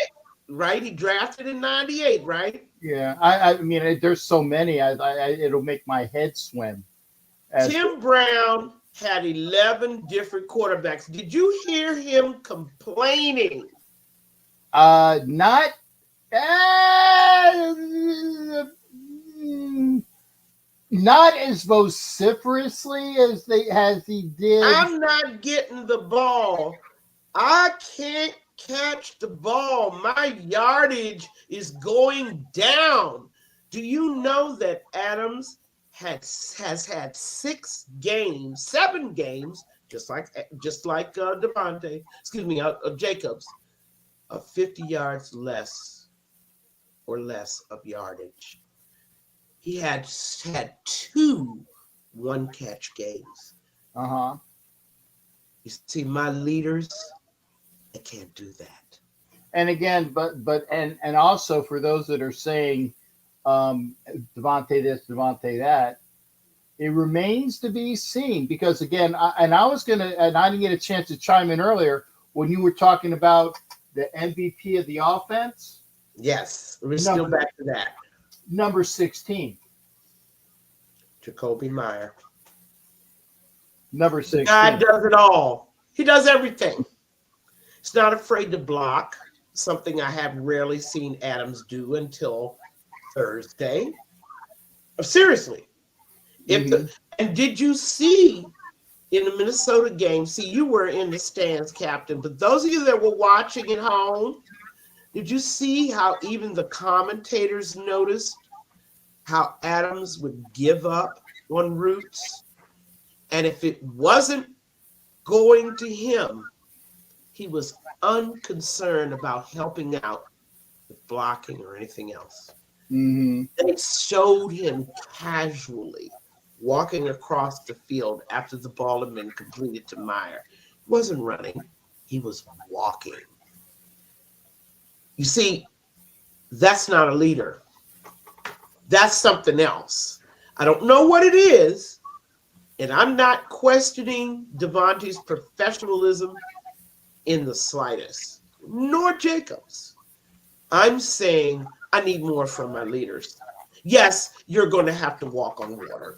right? He drafted in 98, right? Yeah. I mean, there's so many. It'll make my head swim. Tim Brown had 11 different quarterbacks. Did you hear him complaining? Not not as vociferously as he did. I'm not getting the ball. I can't catch the ball. My yardage is going down. Do you know that Adams has had 7 games, just like Devontae, Jacobs, of 50 yards less of yardage. He had 2 one-catch games. Uh-huh. You see, my leaders, they can't do that. And again, but and also for those that are saying Devontae this, Devontae that, it remains to be seen because again, I didn't get a chance to chime in earlier when you were talking about the MVP of the offense. Yes, we're still back to that. Number 16. Jacoby Meyer. Number 16. God does it all. He does everything. He's not afraid to block, something I have rarely seen Adams do until Thursday. Seriously. And did you see in the Minnesota game, see, you were in the stands, Captain, but those of you that were watching at home, did you see how even the commentators noticed how Adams would give up on routes? And if it wasn't going to him, he was unconcerned about helping out with blocking or anything else. Mm-hmm. They showed him casually walking across the field after the ball had been completed to Meyer. He wasn't running, he was walking. You see, that's not a leader. That's something else. I don't know what it is, and I'm not questioning Devontae's professionalism in the slightest, nor Jacobs. I'm saying I need more from my leaders. Yes, you're going to have to walk on water.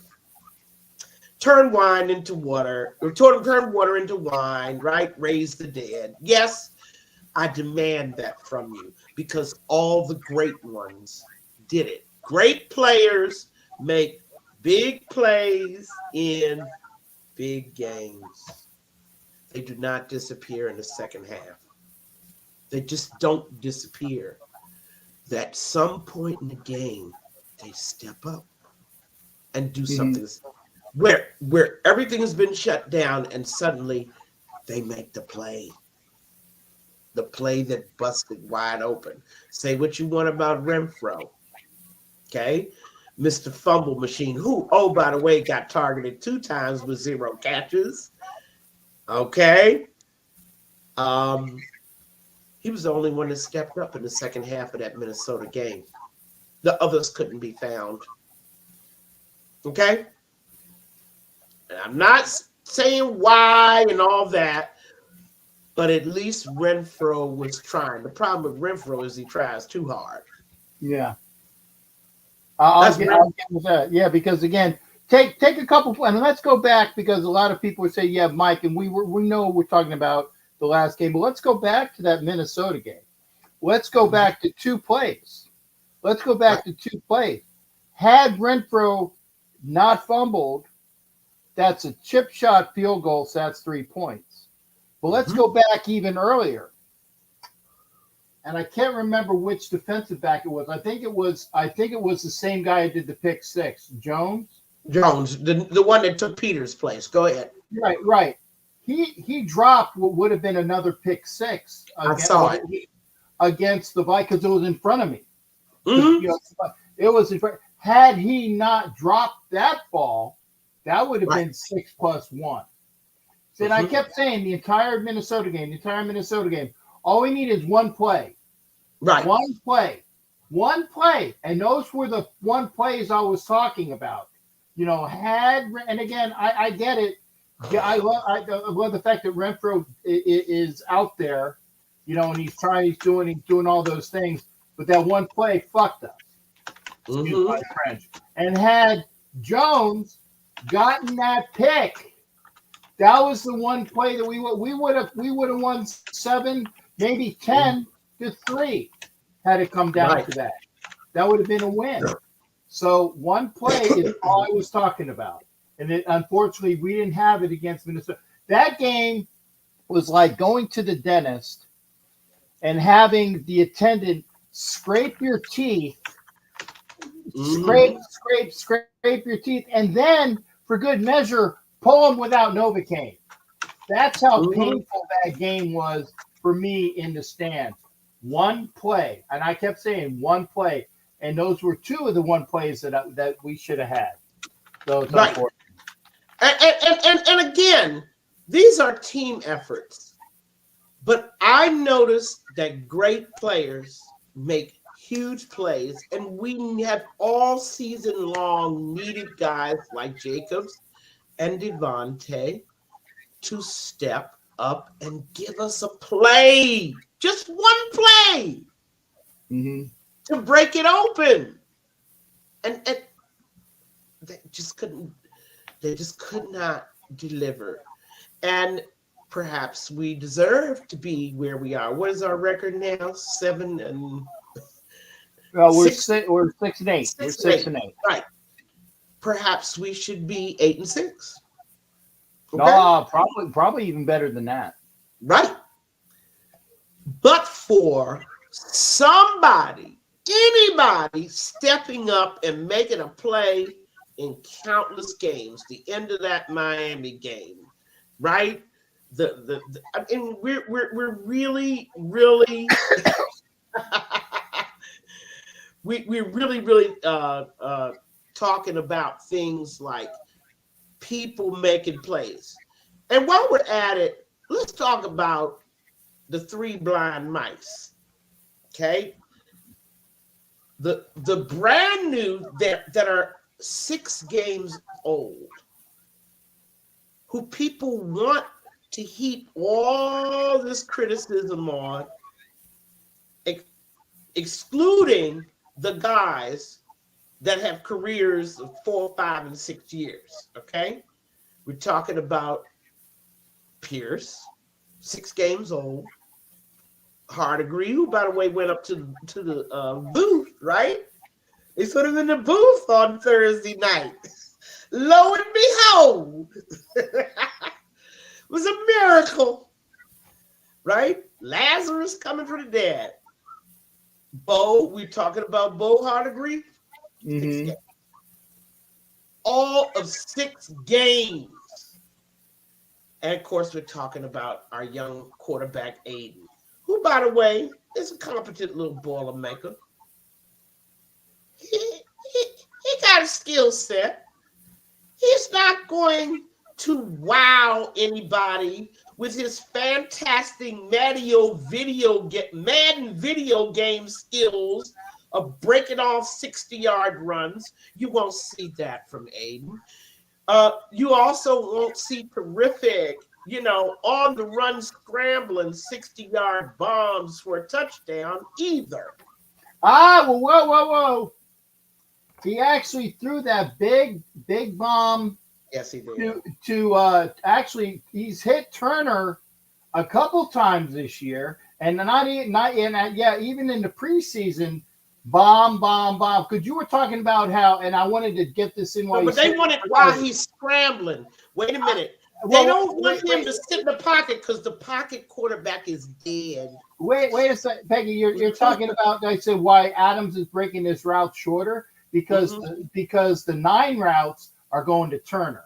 Turn wine into water, or turn water into wine, right? Raise the dead. Yes, I demand that from you because all the great ones did it. Great players make big plays in big games. They do not disappear in the second half. They just don't disappear. At some point in the game, they step up and do something where everything has been shut down and suddenly they make the play. The play that busted wide open. Say what you want about Renfro. Okay? Mr. Fumble Machine, who, oh, by the way, got targeted 2 times with 0 catches. Okay? He was the only one that stepped up in the second half of that Minnesota game. The others couldn't be found. Okay? And I'm not saying why and all that, but at least Renfro was trying. The problem with Renfro is he tries too hard. Yeah. I'll get with that. Yeah, because again, take a couple, and let's go back because a lot of people would say, yeah, Mike, and we know we're talking about the last game, but let's go back to that Minnesota game. Let's go back to 2 plays. To 2 plays. Had Renfro not fumbled, that's a chip shot field goal, so that's 3 points. But let's go back even earlier. And I can't remember which defensive back it was. I think it was the same guy who did the pick 6, Jones, the one that took Peter's place. Go ahead. Right. He dropped what would have been another pick 6. I saw it against the Vikings because it was in front of me. Mm-hmm. It was in front. Had he not dropped that ball, that would have been 6+1. And I kept saying the entire Minnesota game. All we need is 1 play. Right. 1 play. And those were the 1 plays I was talking about. You know, and again, I get it. Yeah, I love the fact that Renfro is out there, you know, and he's doing all those things. But that 1 play fucked us. Excuse my French. And had Jones gotten that pick, that was the one play that we would have won 7, maybe 10-3 had it come down to that. That would have been a win. So one play is all I was talking about. And unfortunately, we didn't have it against Minnesota. That game was like going to the dentist and having the attendant scrape your teeth, scrape your teeth, and then, for good measure, pull them without Novocaine. That's how painful that game was for me in the stands. One play, and I kept saying one play, and those were 2 of the one plays that we should have had. So it's unfortunate. And again, these are team efforts. But I noticed that great players make huge plays, and we have all season long needed guys like Jacobs and Devontae to step up and give us a play, just one play to break it open. And they just couldn't. They just could not deliver. And perhaps we deserve to be where we are. What is our record now? 7 and. Well, we're 6 and 8. We're 6 and 8. Right. Perhaps we should be 8 and 6. Okay? No, probably even better than that. Right. But for somebody, anybody stepping up and making a play in countless games, the end of that Miami game, right? I mean, we're really we're really talking about things like people making plays. And while we're at it, let's talk about the 3 blind mice. Okay, the brand new that are 6 games old, who people want to heap all this criticism on, excluding the guys that have careers of 4, 5, and 6 years. Okay, we're talking about Pierce, 6 games old. Hardigree, who by the way went up to the booth, right? They put him in the booth on Thursday night. Lo and behold, it was a miracle, right? Lazarus coming from the dead. Bo, we're talking about Bo Hardigree. All of 6 games. And of course, we're talking about our young quarterback, Aiden, who, by the way, is a competent little Boilermaker. He got a skill set. He's not going to wow anybody with his fantastic Madden video game skills of breaking off 60-yard runs. You won't see that from Aiden. You also won't see terrific, on the run scrambling 60-yard bombs for a touchdown either. Whoa. He actually threw that big bomb. Yes, he did. Actually, he's hit Turner a couple times this year, and even in the preseason, bomb. Because you were talking about how, and I wanted to get this in but they want it while he's scrambling. Wait a minute. They don't want him to sit in the pocket because the pocket quarterback is dead. Wait a second, Peggy. You're talking about, I said, why Adams is breaking this route shorter because the 9 routes are going to Turner.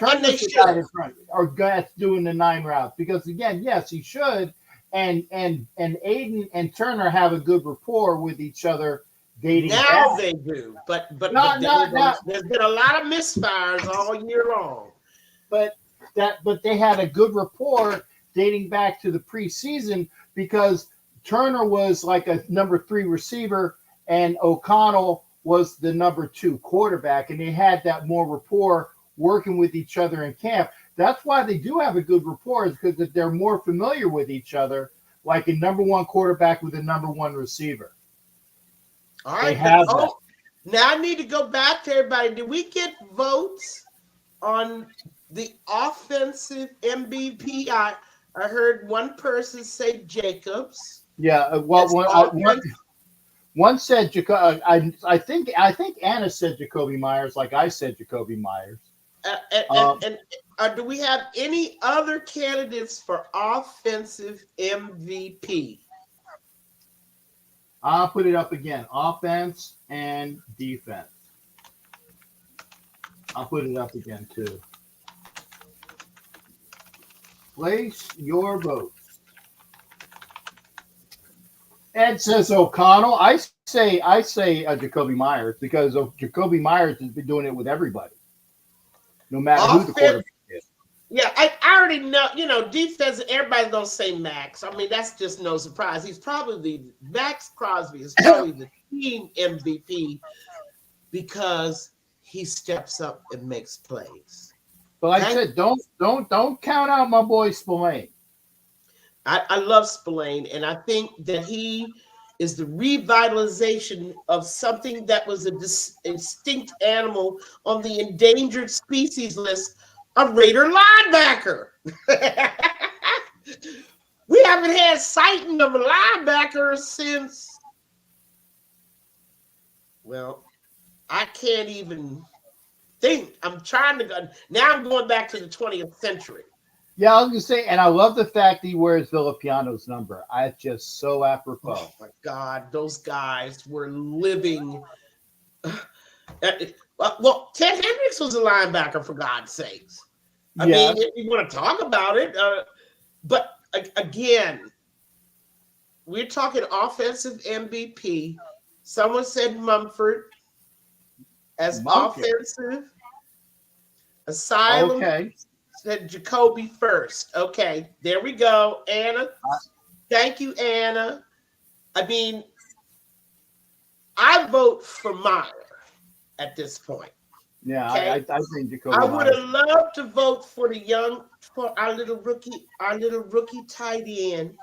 And they should. Or that's doing the 9 routes because again, yes, he should. And Aiden and Turner have a good rapport with each other. Dating now back. They do, but there's been a lot of misfires all year long. But they had a good rapport dating back to the preseason because Turner was like a number 3 receiver and O'Connell was the number 2 quarterback, and they had that more rapport working with each other in camp. That's why they do have a good rapport, is because they're more familiar with each other, like a number 1 quarterback with a number 1 receiver. All right. Now I need to go back to everybody. Did we get votes on the offensive MVP? I heard one person say Jacobs. Yeah. That's One said I think Anna said Jacoby Myers, like I said Jacoby Myers. Do we have any other candidates for offensive MVP? I'll put it up again. Offense and defense. I'll put it up again too. Place your votes. Ed says O'Connell. I say Jacoby Myers because Jacoby Myers has been doing it with everybody, no matter who the quarterback is. Yeah, I already know. You know, defense. Everybody's gonna say Max. I mean, that's just no surprise. He's probably Max Crosby is probably the team MVP because he steps up and makes plays. But like I said, don't count out my boy Spillane. I love Spillane, and I think that he is the revitalization of something that was a distinct animal on the endangered species list, a Raider linebacker. We haven't had sighting of a linebacker since, well, I can't even think. I'm trying to go. Now I'm going back to the 20th century. Yeah, I was gonna say, and I love the fact he wears Villapiano's number. I just so apropos. Oh my God, those guys were living. Well, Ted Hendricks was a linebacker, for God's sakes. I mean, if you want to talk about it, but again, we're talking offensive MVP. Someone said Mumford as offensive. Asylum. Okay. Said Jacoby first. Okay, there we go. Anna. Thank you, Anna. I mean, I vote for Meyer at this point. Yeah, okay? I think Jacoby. I would have loved to vote for our little rookie tight end,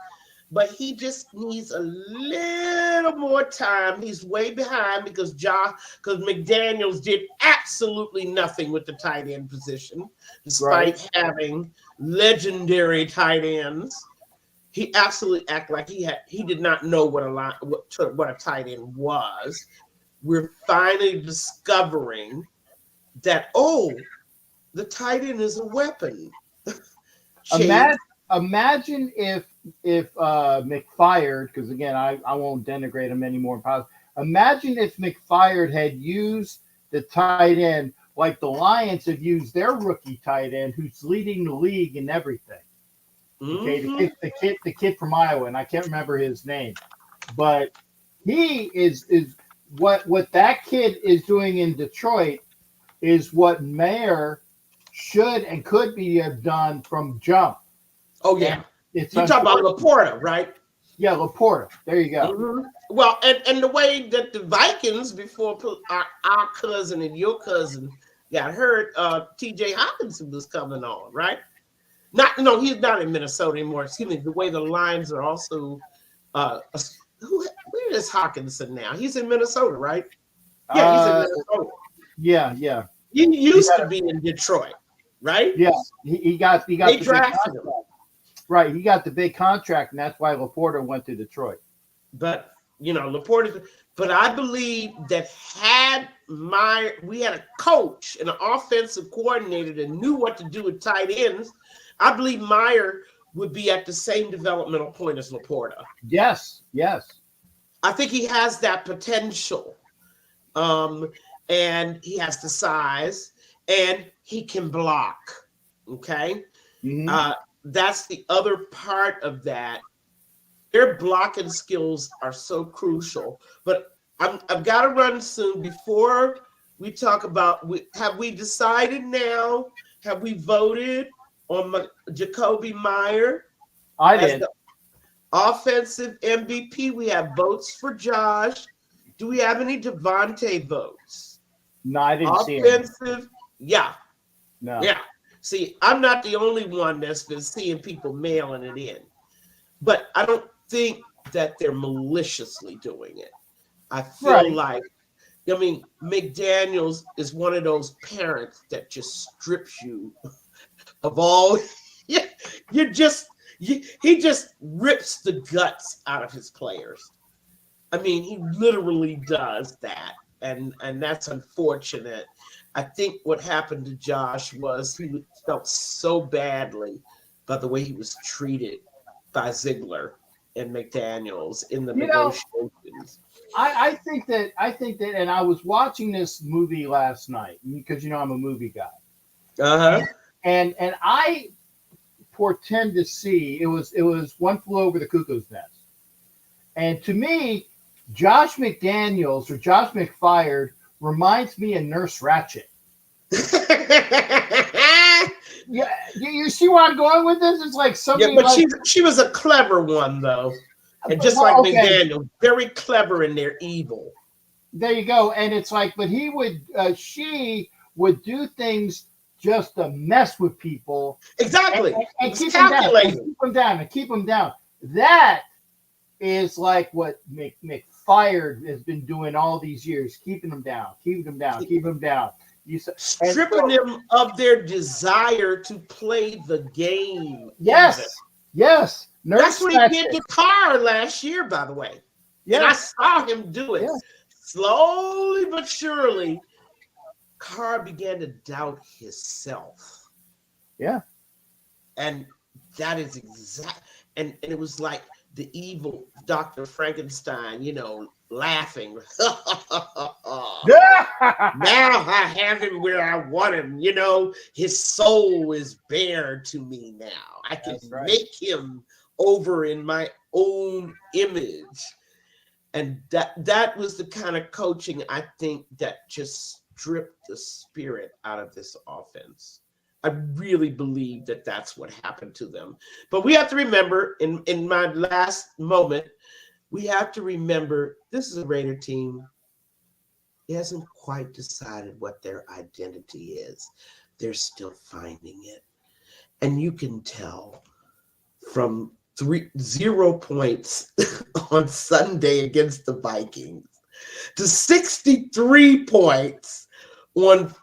but he just needs a little more time. He's way behind because McDaniels did absolutely nothing with the tight end position, despite having legendary tight ends. He absolutely acted like he did not know what a tight end was. We're finally discovering that the tight end is a weapon. Imagine if McFired, because again I won't denigrate him anymore. Imagine if McFired had used the tight end like the Lions have used their rookie tight end, who's leading the league in everything. Okay, the kid from Iowa, and I can't remember his name, but he is what that kid is doing in Detroit is what Mayer should and could be have done from jump. Oh yeah, you're talking about Laporta, right? Yeah, Laporta. There you go. Mm-hmm. Well, and the way that the Vikings before our cousin and your cousin got hurt, T.J. Hawkinson was coming on, right? He's not in Minnesota anymore. Excuse me. The way the Lions are also, where is Hawkinson now? He's in Minnesota, right? Yeah, he's in Minnesota. Yeah. He used to be in Detroit, right? Yeah, he got they the drafted him. Right, he got the big contract, and that's why Laporta went to Detroit. But Laporta. But I believe that we had a coach and an offensive coordinator that knew what to do with tight ends, I believe Meyer would be at the same developmental point as Laporta. Yes. I think he has that potential, and he has the size, and he can block. Okay, that's the other part of that. Their blocking skills are so crucial. But I've got to run soon. Before we talk about, have we decided now? Have we voted on Jacoby Meyer? I did. The offensive MVP. We have votes for Josh. Do we have any Devontae votes? No, I didn't see it. Offensive, yeah. No. Yeah. See, I'm not the only one that's been seeing people mailing it in. But I don't think that they're maliciously doing it. I feel like I mean, McDaniels is one of those parents that just strips you of all. Yeah, you just he just rips the guts out of his players. I mean, he literally does that, and that's unfortunate. I think what happened to Josh was he felt so badly by the way he was treated by Ziegler and McDaniels in the You know, negotiations. I think that, and I was watching this movie last night because I'm a movie guy, Uh and huh. and I portend to see it was One Flew Over the Cuckoo's Nest, and to me, Josh McDaniels or Josh McFired reminds me of Nurse Ratchet. Yeah, you see where I'm going with this? It's like Yeah, somebody but like, she was a clever one though, and just like well, okay, McDaniel, very clever in their evil. there you go. And it's like, but she would do things just to mess with people and, Exactly, and, it and was keep them down and calculated. keep them down and keep them down. That is like what McFired has been doing all these years, keeping them down, keeping them down, keeping them down. And Stripping so, them of their desire to play the game. Even yes, yes, that's Nurse what he did Ratchet. to Carr last year, by the way. And I Yes, saw him do it yes, slowly but surely. Carr began to doubt himself, yeah. and that is exact. And it was like the evil Dr. Frankenstein, laughing. Now I have him where I want him. His soul is bare to me now. I can That's right. make him over in my own image. And that was the kind of coaching I think that just stripped the spirit out of this offense. I really believe that that's what happened to them. But we have to remember, in my last moment, we have to remember this is a Raider team. It hasn't quite decided what their identity is. They're still finding it. And you can tell from 0 points on Sunday against the Vikings to 63 points on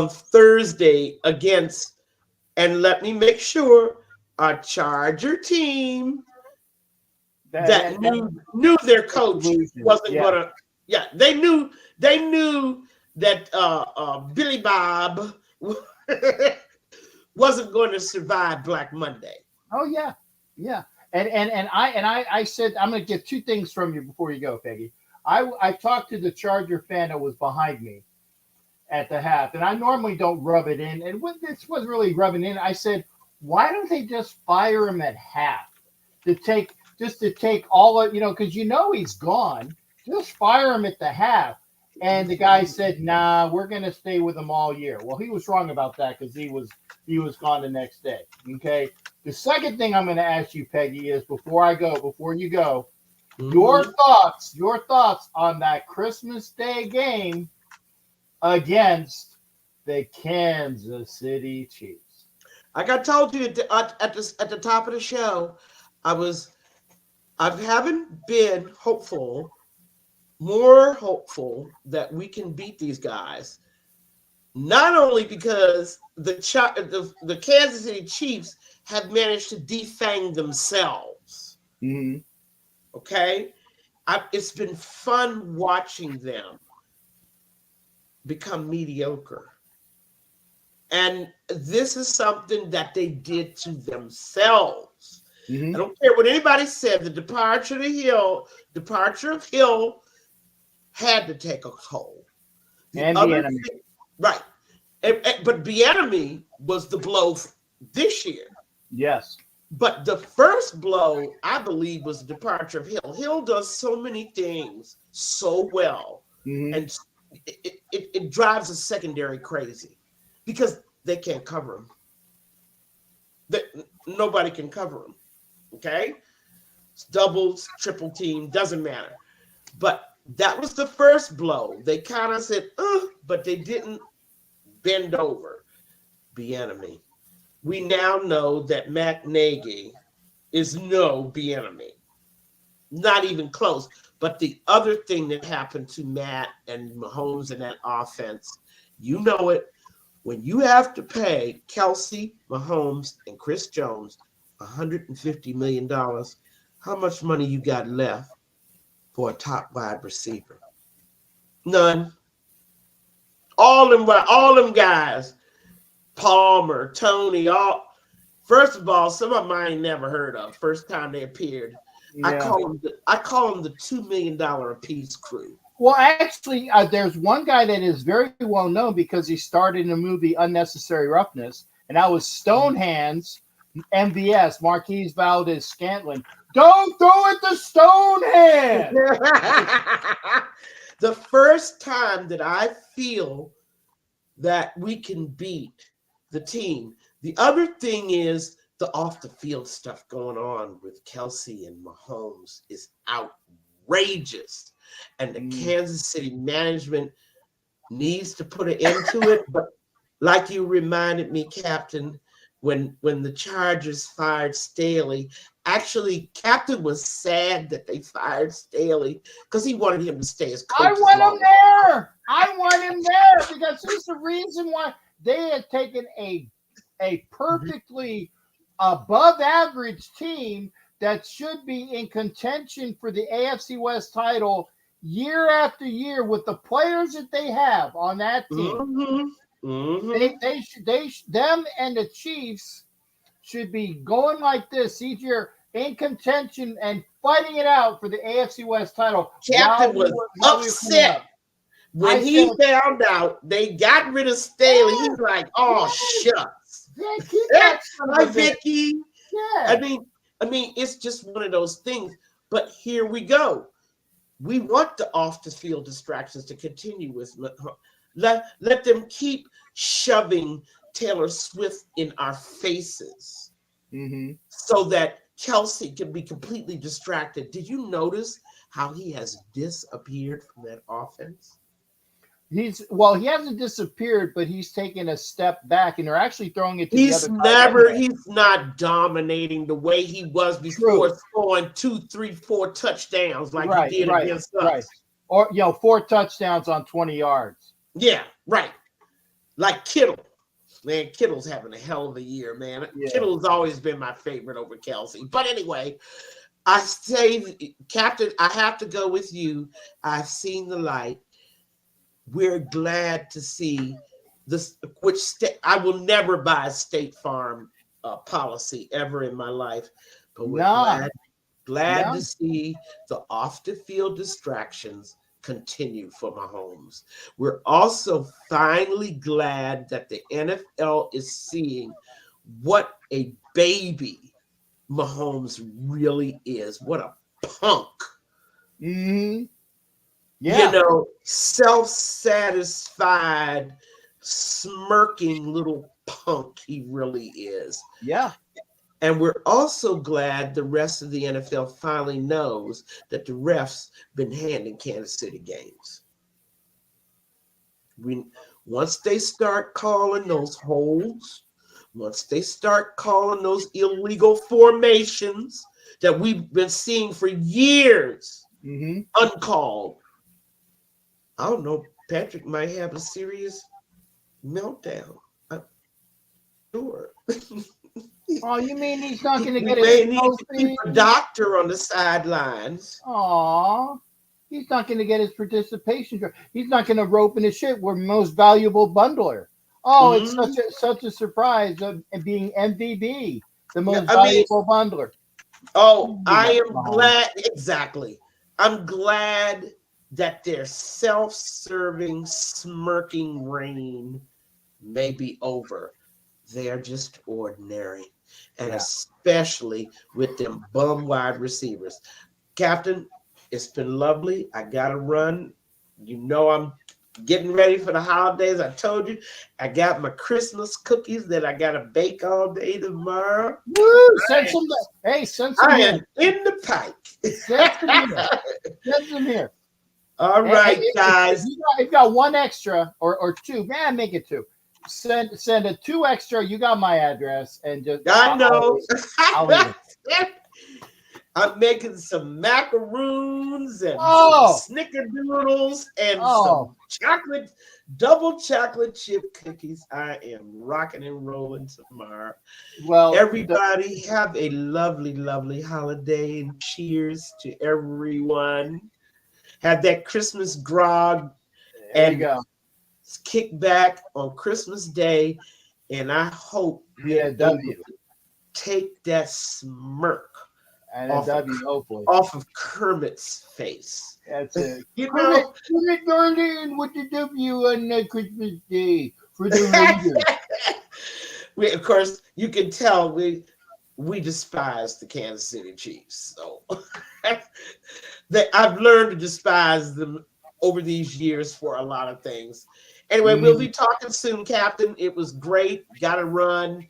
Thursday against, and let me make sure, a Charger team that knew their coach Illusion. wasn't Yeah, gonna. Yeah, they knew that Billy Bob wasn't going to survive Black Monday. oh yeah, yeah. And I said I'm going to get two things from you before you go, Peggy. I talked to the Charger fan that was behind me at the half, and I normally don't rub it in, and when this was really rubbing in, I said, why don't they just fire him at half to take all of because he's gone. Just fire him at the half. And the guy said, "Nah, we're going to stay with him all year." Well, he was wrong about that because he was gone the next day. Okay. The second thing I'm going to ask you, Peggy, is before you go, your Mhm. thoughts on that Christmas Day game against the Kansas City Chiefs. Like I told you at the top of the show, I haven't been more hopeful that we can beat these guys. Not only because the Kansas City Chiefs have managed to defang themselves. Mm-hmm. Okay, it's been fun watching them become mediocre. And this is something that they did to themselves. Mm-hmm. I don't care what anybody said. The departure of Hill had to take a toll. The And the other enemy. thing, right? But Bieniemy was the blow this year. Yes. But the first blow, I believe, was the departure of Hill. Hill does so many things so well, Mm-hmm. and it drives the secondary crazy because they can't cover him. Nobody can cover him. Okay, it's doubles, triple team, doesn't matter. But that was the first blow. They kind of said, but they didn't bend over. Bieniemy. We now know that Matt Nagy is no Bieniemy. Not even close. But the other thing that happened to Matt and Mahomes in that offense, you know it, when you have to pay Kelsey, Mahomes, and Chris Jones $150 million, how much money you got left for a top wide receiver? None. All them guys, Palmer, Tony, all. First of all, some of them I ain't never heard of. First time they appeared, Yeah. I call them the $2 million a piece crew. Well, actually, there's one guy that is very well known because he starred in the movie Unnecessary Roughness, and that was Stonehands, MVS, Marquise Valdez Scantling. Don't throw it to Stonehands! The first time that I feel that we can beat the team. The other thing is the off the field stuff going on with Kelsey and Mahomes is outrageous. And the Kansas City management needs to put an end to it. But like you reminded me, Captain, when the Chargers fired Staley, actually, Captain was sad that they fired Staley because he wanted him to stay as coach. I want him there. I want him there because here's the reason why they had taken a perfectly above average team that should be in contention for the AFC West title year after year with the players that they have on that team. Them and the Chiefs should be going like this each year in contention and fighting it out for the AFC West title. Captain was upset when he found out they got rid of Staley. He's like, "Oh shucks, hi Vicky." Yeah. I mean, it's just one of those things. But here we go. We want the off the field distractions to continue with. Let them keep shoving Taylor Swift in our faces so that Kelsey can be completely distracted. Did you notice how he has disappeared from that offense? He hasn't disappeared, but he's taken a step back, and they're actually throwing it to he's not dominating the way he was before, scoring 2, 3, 4 touchdowns like he did against us. Right. Or 4 touchdowns on 20 yards. Yeah, right. Like Kittle. Man, Kittle's having a hell of a year, man. Yeah. Kittle's always been my favorite over Kelsey. But anyway, I say, Captain, I have to go with you. I've seen the light. We're glad to see this, I will never buy a State Farm policy ever in my life, but we're glad to see the off the field distractions continue for Mahomes. We're also finally glad that the NFL is seeing what a baby Mahomes really is. What a punk. Yeah. Self-satisfied, smirking little punk he really is. Yeah. And we're also glad the rest of the NFL finally knows that the refs been handing Kansas City games. Once they start calling those holds, once they start calling those illegal formations that we've been seeing for years uncalled, I don't know, Patrick might have a serious meltdown. I'm sure. Oh, you mean he's not going to get a doctor on the sidelines? Aw, he's not going to get his participation. He's not going to rope in his shit. We're most valuable bundler. Oh, it's such a surprise of being MVP, the most valuable bundler. Oh, I am glad. Exactly. I'm glad that their self-serving, smirking reign may be over. They are just ordinary, and especially with them bum wide receivers. Captain, it's been lovely. I got to run. You know I'm getting ready for the holidays. I told you I got my Christmas cookies that I got to bake all day tomorrow. Woo! Send some. Hey, send some. I am in the pipe. Send some here. All right, guys. If you got one extra or two, man, make it 2. Send a 2 extra. You got my address, and just I know. I'm making some macaroons and some Oh, snickerdoodles and oh, some double chocolate chip cookies. I am rocking and rolling tomorrow. well, Everybody have a lovely, lovely holiday and cheers to everyone. Have that Christmas grog there you and go. kick back on Christmas Day. And I hope And we're a able W. to take that smirk And a off of W, hopefully. Kermit's face. That's it. You Kermit, know, Kermit Darling with the W on Christmas Day for the Raiders. we of course you can tell we despise the Kansas City Chiefs. So that I've learned to despise them over these years for a lot of things. Anyway, we'll be talking soon, Captain. It was great. Gotta run.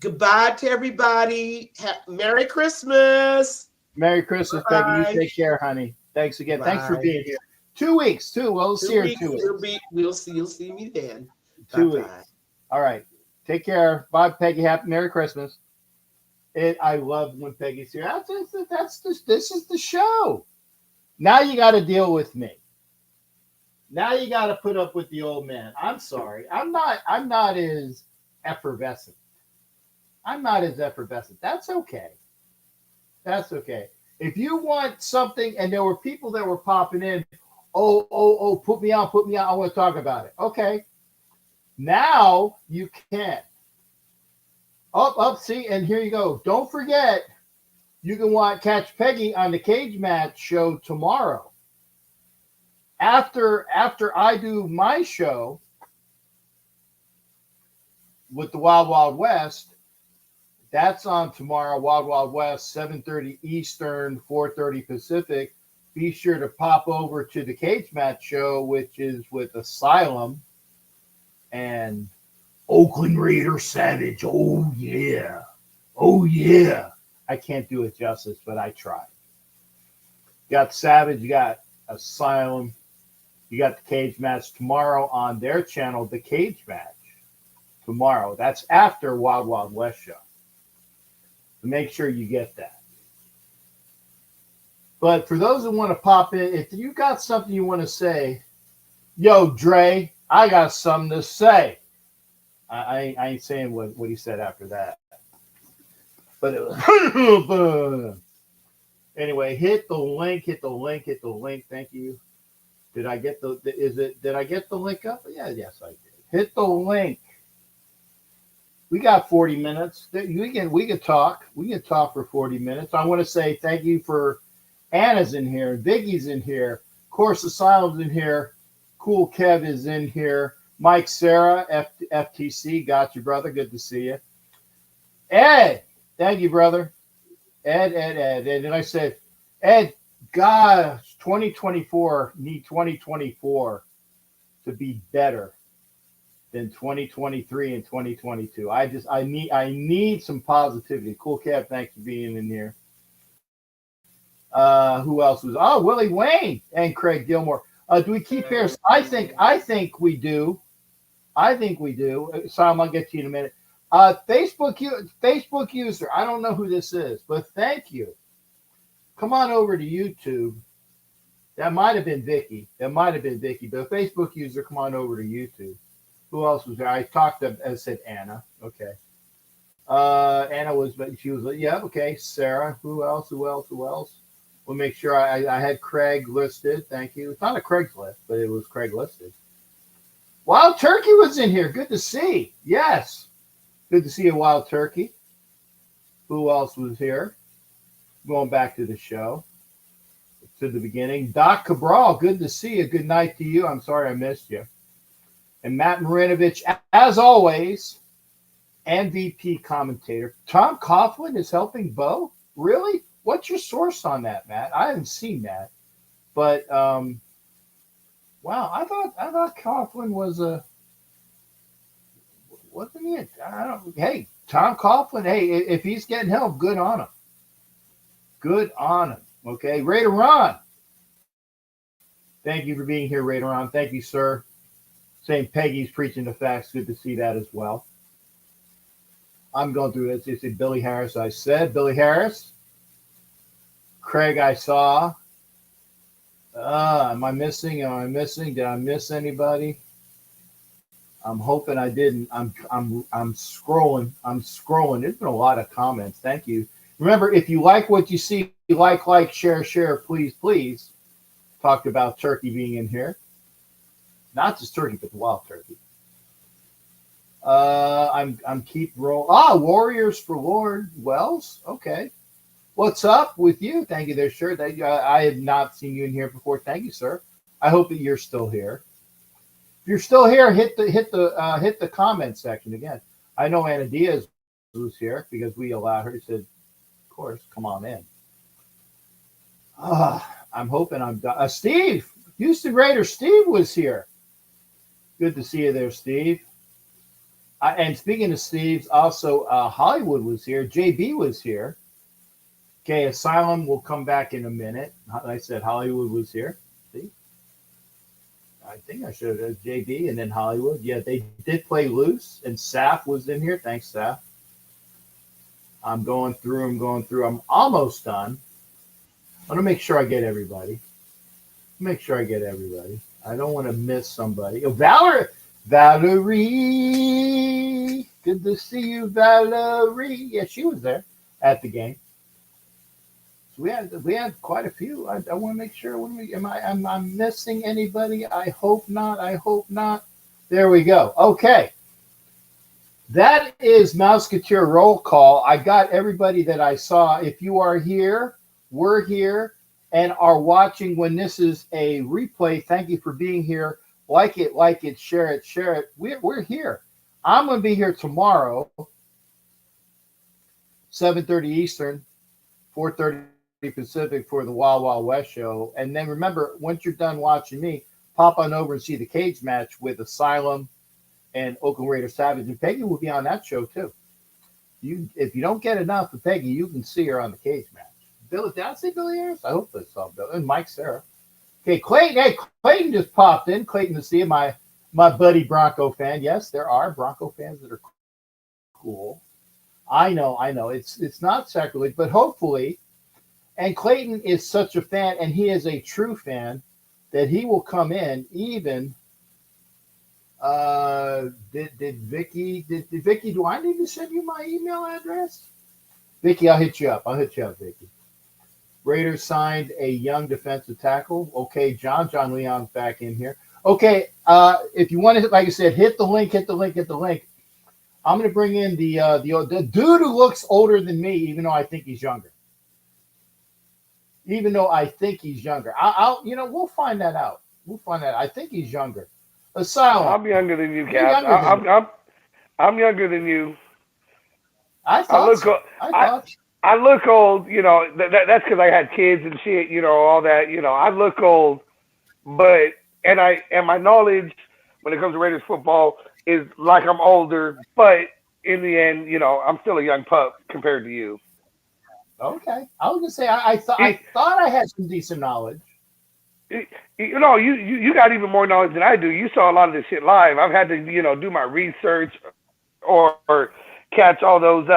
Goodbye to everybody. Merry Christmas. Merry Christmas, Peggy. You Bye. take care, honey. Thanks again. Thanks for Bye. being here. 2 weeks, too. We'll see her in 2 weeks. We'll see. You'll see me then. 2 Bye-bye. weeks. All right. Take care. Bye, Peggy. Happy Merry Christmas. I love when Peggy's here. This is the show. Now you got to deal with me. Now you got to put up with the old man. I'm sorry. I'm not as effervescent. I'm not as effervescent. That's okay. That's okay. If you want something, and there were people that were popping in, put me on. I want to talk about it. Okay. Now you can. Up, see, and here you go. Don't forget, you can catch Peggy on the Cage Match show tomorrow. After I do my show with the Wild Wild West, that's on tomorrow, Wild Wild West, 7:30 Eastern, 4:30 Pacific. Be sure to pop over to the Cage Match show, which is with Asylum and Oakland Raider Savage. Oh, yeah. Oh, yeah. I can't do it justice, but I tried. You got Savage, you got Asylum, you got the Cage Match tomorrow on their channel, the Cage Match. Tomorrow. That's after Wild Wild West show. So make sure you get that. But for those who want to pop in, if you got something you want to say, yo, Dre, I got something to say. I ain't saying what he said after that. But it was anyway, hit the link. Thank you. Did I get the link up? Yeah, yes, I did. Hit the link. We got 40 minutes. We can talk. We can talk for 40 minutes. I want to say thank you for Anna's in here, Viggie's in here, of course Asylum's in here, Cool Kev is in here, Mike Sarah, FTC, got you, brother. Good to see you. Ed, thank you, brother. Ed. And I said, Ed, gosh, 2024, need 2024 to be better than 2023 and 2022. I need some positivity. Cool Kev, thanks for being in here. Who else was? Oh, Willie Wayne and Craig Gilmore. Do we keep Harris? I think we do. Sam, I'll get to you in a minute. Facebook user. I don't know who this is, but thank you. Come on over to YouTube. That might have been Vicky. But a Facebook user, come on over to YouTube. Who else was there? I talked to, as said Anna. Okay. Anna was, but she was, yeah, okay. Sarah. Who else? We'll make sure I had Craig listed. Thank you. It's not a Craigslist, but it was Craig listed. Wild Turkey was in here. Good to see. Yes. Good to see a Wild Turkey. Who else was here? Going back to the show. To the beginning. Doc Cabral, good to see you. Good night to you. I'm sorry I missed you. And Matt Marinovich, as always, MVP commentator. Tom Coughlin is helping Bo? Really? What's your source on that, Matt? I haven't seen that. But wow, I thought Coughlin was wasn't he? Hey, Tom Coughlin, hey, if he's getting help, good on him. Good on him. Okay, Raider Ron. Thank you for being here, Raider Ron. Thank you, sir. Saying Peggy's preaching the facts. Good to see that as well. I'm going through this. You see Billy Harris. I said Billy Harris. Craig, I saw. Am I missing? Am I missing? Did I miss anybody? I'm hoping I didn't. I'm scrolling. I'm scrolling. There's been a lot of comments. Thank you. Remember, if you like what you see, like, share, please, please. Talked about turkey being in here. Not just turkey, but the wild turkey. I'm keep roll. Warriors for Lord Wells. Okay. What's up with you? Thank you there, sir. I had not seen you in here before. Thank you, sir. I hope that you're still here. If you're still here, hit the comment section again. I know Anna Diaz was here because we allowed her. She said, "Of course, come on in." I'm hoping I'm done. Steve, Houston Raider Steve was here. Good to see you there, Steve. And speaking of Steve's, also Hollywood was here. JB was here. Okay, Asylum will come back in a minute. Like I said, Hollywood was here. See? I think I should have JB and then Hollywood. Yeah, they did play loose, and Saf was in here. Thanks, Saf. I'm going through. I'm almost done. I want to make sure I get everybody. I don't want to miss somebody. Oh, Valerie. Good to see you, Valerie. Yeah, she was there at the game. So we had quite a few. I want to make sure. Am I missing anybody? I hope not. There we go. Okay. That is Mouseketeer roll call. I got everybody that I saw. If you are here, we're here, and are watching when this is a replay, thank you for being here. Like it, share it. We're here. I'm going to be here tomorrow, 7:30 Eastern, 4:30 Pacific for the Wild Wild West show. And then remember, once you're done watching me, pop on over and see the cage match with Asylum and Oakland Raider Savage. And Peggy will be on that show too. If you don't get enough of Peggy, you can see her on the cage match. Did I say Billy Ayers? I hope I saw Bill. And Mike Sarah. Okay, Clayton. Hey, Clayton just popped in. Clayton to see you, my buddy Bronco fan. Yes, there are Bronco fans that are cool. I know. It's not sacrilege, but hopefully. And Clayton is such a fan, and he is a true fan, that he will come in even. Did Vicky, do I need to send you my email address? Vicky, I'll hit you up, Vicky. Raiders signed a young defensive tackle. Okay, John Leon's back in here. Okay, if you want to, like I said, hit the link. I'm going to bring in the dude who looks older than me, even though I think he's younger. I'll we'll find that out. I think he's younger. Asylum. I'm younger than you, Cap. I'm younger than you. I look old. You know, that's because I had kids and shit. You know, all that. You know, I look old, but my knowledge when it comes to Raiders football is like I'm older, but in the end, you know, I'm still a young pup compared to you. Okay, I was gonna say I thought I had some decent knowledge. You know, you got even more knowledge than I do. You saw a lot of this shit live. I've had to, do my research or catch all those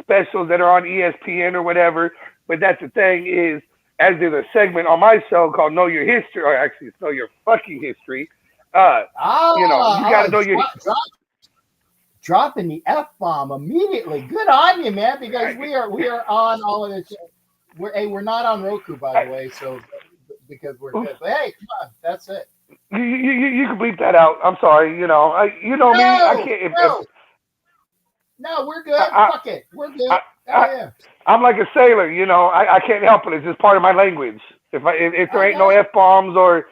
specials that are on ESPN or whatever. But that's the thing is, as there's a segment on my show called Know Your History, or actually it's Know Your Fucking History. You got to know your dropping the F-bomb immediately. Good on you, man, because we are on all of this. We're not on Roku, by the way, so because we're good. But hey, come on, that's it. You can bleep that out. I'm sorry. Me. I can't. No, we're good. Fuck it. We're good. I'm like a sailor. I can't help it. It's just part of my language. If there ain't no F-bombs or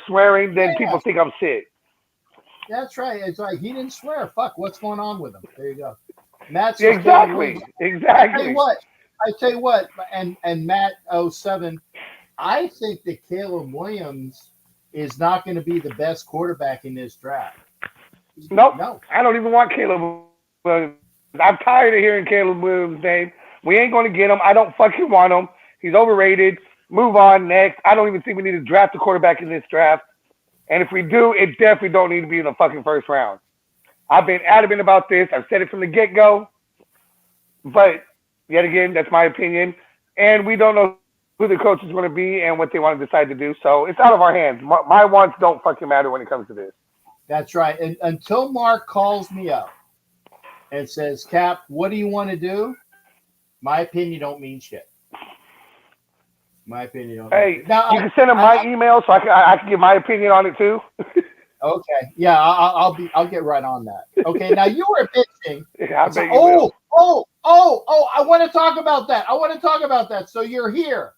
swearing, then people think I'm sick. That's right. It's like he didn't swear. Fuck, what's going on with him? There you go. Matt's exactly. I tell you what, and Matt 07, I think that Caleb Williams is not going to be the best quarterback in this draft. Nope. No. I don't even want Caleb Williams. I'm tired of hearing Caleb Williams' name. We ain't going to get him. I don't fucking want him. He's overrated. Move on next. I don't even think we need to draft a quarterback in this draft. And if we do, it definitely don't need to be in the fucking first round. I've been adamant about this. I've said it from the get-go. But, yet again, that's my opinion. And we don't know who the coach is going to be and what they want to decide to do. So it's out of our hands. My wants don't fucking matter when it comes to this. That's right. And until Mark calls me up and says, Cap, what do you want to do? My opinion don't mean shit. My opinion don't mean shit. Now, you can send him my email so I can give my opinion on it too. Okay. Yeah, I'll get right on that. Okay. Now you were bitching. Yeah, I bet you will. I want to talk about that. So you're here.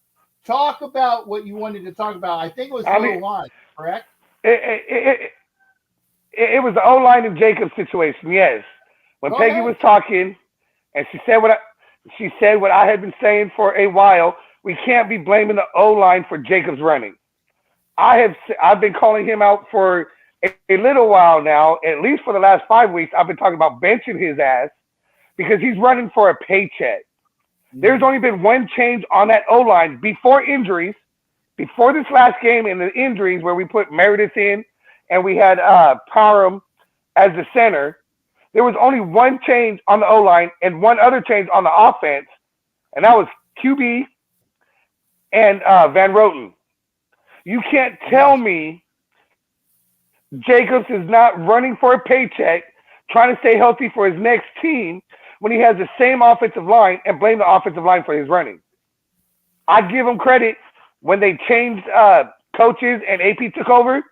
Talk about what you wanted to talk about. I think it was O-line, correct? It was the O-line and Jacob situation, yes. When Peggy was talking and she said what I had been saying for a while, we can't be blaming the O-line for Jacob's running. I've been calling him out for a little while now, at least for the last 5 weeks. I've been talking about benching his ass because he's running for a paycheck. There's only been one change on that O-line before injuries, before this last game and the injuries where we put Meredith in and we had Parham as the center. There was only one change on the O-line and one other change on the offense, and that was QB and Van Roten. You can't tell me Jacobs is not running for a paycheck, trying to stay healthy for his next team when he has the same offensive line and blame the offensive line for his running. I give him credit when they changed coaches and AP took over.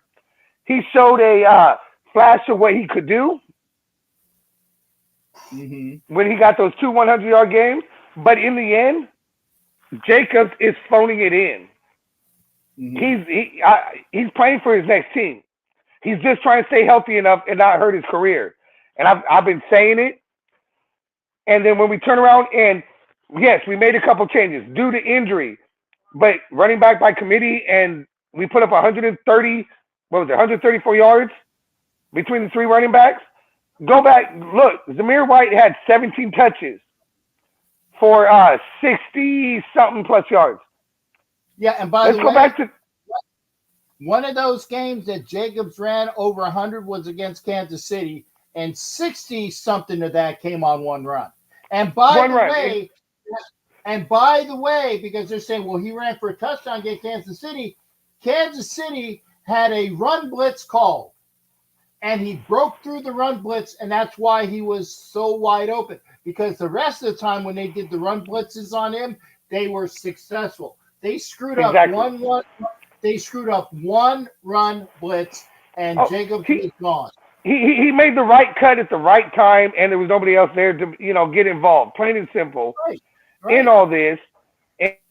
He showed a flash of what he could do when he got those 2 100-yard games. But in the end, Jacobs is phoning it in. He's playing for his next team. He's just trying to stay healthy enough and not hurt his career. And I've been saying it. And then when we turn around and, yes, we made a couple changes due to injury, but running back by committee, and we put up 134 yards between the 3 running backs. Go back, look, Zamir White had 17 touches for 60-something plus yards. Yeah, and by the way, let's go back to one of those games that Jacobs ran over 100 was against Kansas City, and 60-something of that came on one run. And by the way, because they're saying, well, he ran for a touchdown against Kansas City. Kansas City had a run blitz called, and he broke through the run blitz, and that's why he was so wide open. Because the rest of the time when they did the run blitzes on him, they were successful. They screwed up one. They screwed up one run blitz, and Jacobs was gone. He made the right cut at the right time, and there was nobody else there to get involved. Plain and simple, right. In all this,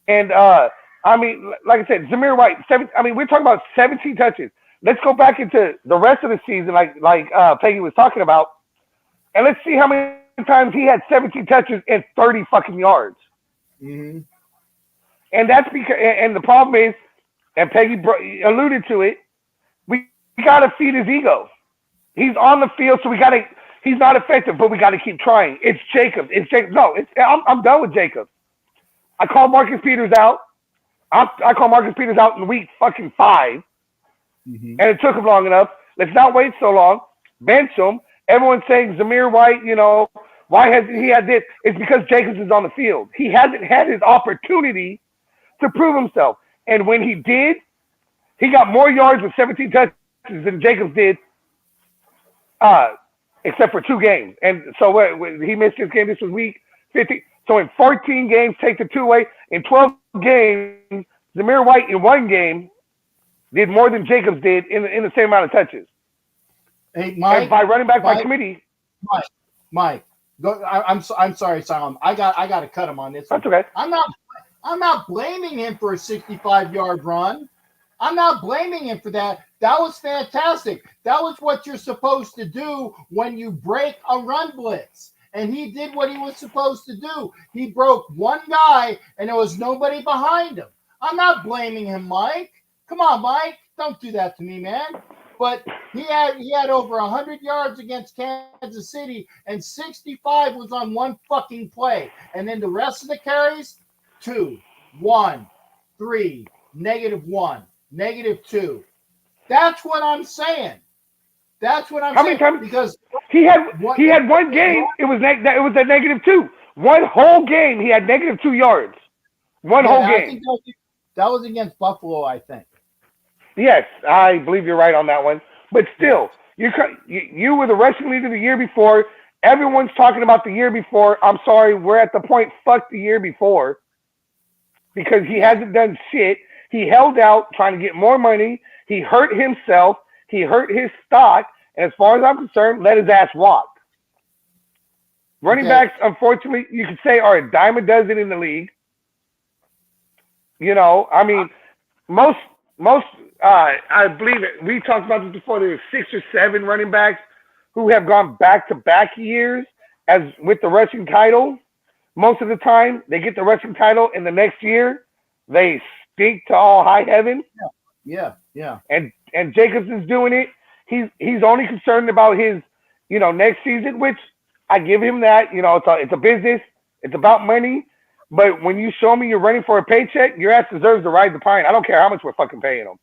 and I mean, like I said, Zamir White. We're talking about 17 touches. Let's go back into the rest of the season, like Peggy was talking about, and let's see how many times he had 17 touches and 30 fucking yards. Mm-hmm. And that's because, and the problem is, and Peggy alluded to it, we got to feed his ego. He's on the field, so he's not effective, but we got to keep trying. It's Jacobs. No, I'm done with Jacobs. I called Marcus Peters out. I called Marcus Peters out in week fucking 5, and it took him long enough. Let's not wait so long. Bench him. Everyone's saying Zamir White, why has he had this? It's because Jacobs is on the field. He hasn't had his opportunity to prove himself. And when he did, he got more yards with 17 touches than Jacobs did, except for 2 games. And so he missed his game. This was week 15. So in 14 games, take the 2 away. In 12 games, Zamir White in 1 game did more than Jacobs did in the same amount of touches. Hey, Mike. And by running back by committee. Mike. Go, I'm sorry, Simon. I got to cut him on this. That's okay. I'm not blaming him for a 65-yard run. I'm not blaming him for that. That was fantastic. That was what you're supposed to do when you break a run blitz. And he did what he was supposed to do. He broke one guy, and there was nobody behind him. I'm not blaming him, Mike. Come on, Mike. Don't do that to me, man. But he had over 100 yards against Kansas City, and 65 was on one fucking play. And then the rest of the carries, 2, 1, 3, -1, -2. That's what I'm saying. That's what I'm saying. How many times? Because he had 1 game. It was a -2. One whole game, he had -2 yards. One whole game. That was against Buffalo, I think. Yes, I believe you're right on that one. But still, you were the rushing leader the year before. Everyone's talking about the year before. I'm sorry, we're at the point, fuck the year before. Because he hasn't done shit. He held out trying to get more money. He hurt himself. He hurt his stock. And as far as I'm concerned, let his ass walk. Running backs, unfortunately, you could say are a dime a dozen in the league. You know, I mean, most I believe it. We talked about this before. There were 6 or 7 running backs who have gone back-to-back years as with the rushing title. Most of the time, they get the rushing title, and the next year, they stink to all high heaven. Yeah. And Jacobs is doing it. He's only concerned about his, next season, which I give him that. It's a business. It's about money. But when you show me you're running for a paycheck, your ass deserves to ride the pine. I don't care how much we're fucking paying him.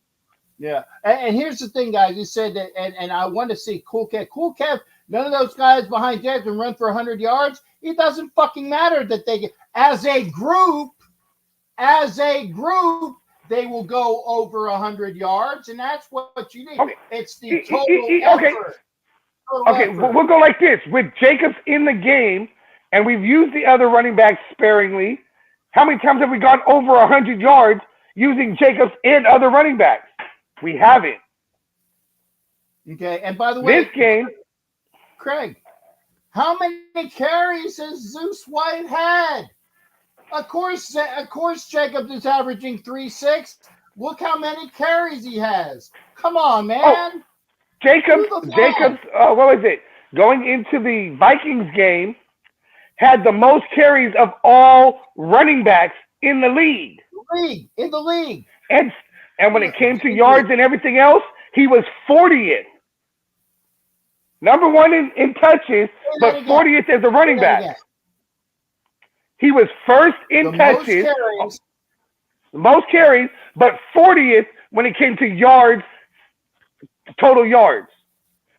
Yeah. And here's the thing, guys. You said that, and I want to see Cool Kev, none of those guys behind Jets can run for 100 yards. It doesn't fucking matter that they get, as a group, they will go over 100 yards, and that's what you need. Okay. It's the total effort. Okay, we'll go like this. With Jacobs in the game, and we've used the other running backs sparingly, how many times have we gone over 100 yards using Jacobs and other running backs? We haven't. Okay, and by the way, this game, Craig, how many carries has Zeus White had? Of course, Jacobs is averaging 3.6. Look how many carries he has. Come on, man. Oh, Jacobs, what was it? Going into the Vikings game, had the most carries of all running backs in the league. In the league. And when it came to yards and everything else, he was 40th. Number 1 in touches, but 40th as a running back. He was first in touches, most carries, but 40th when it came to yards, total yards.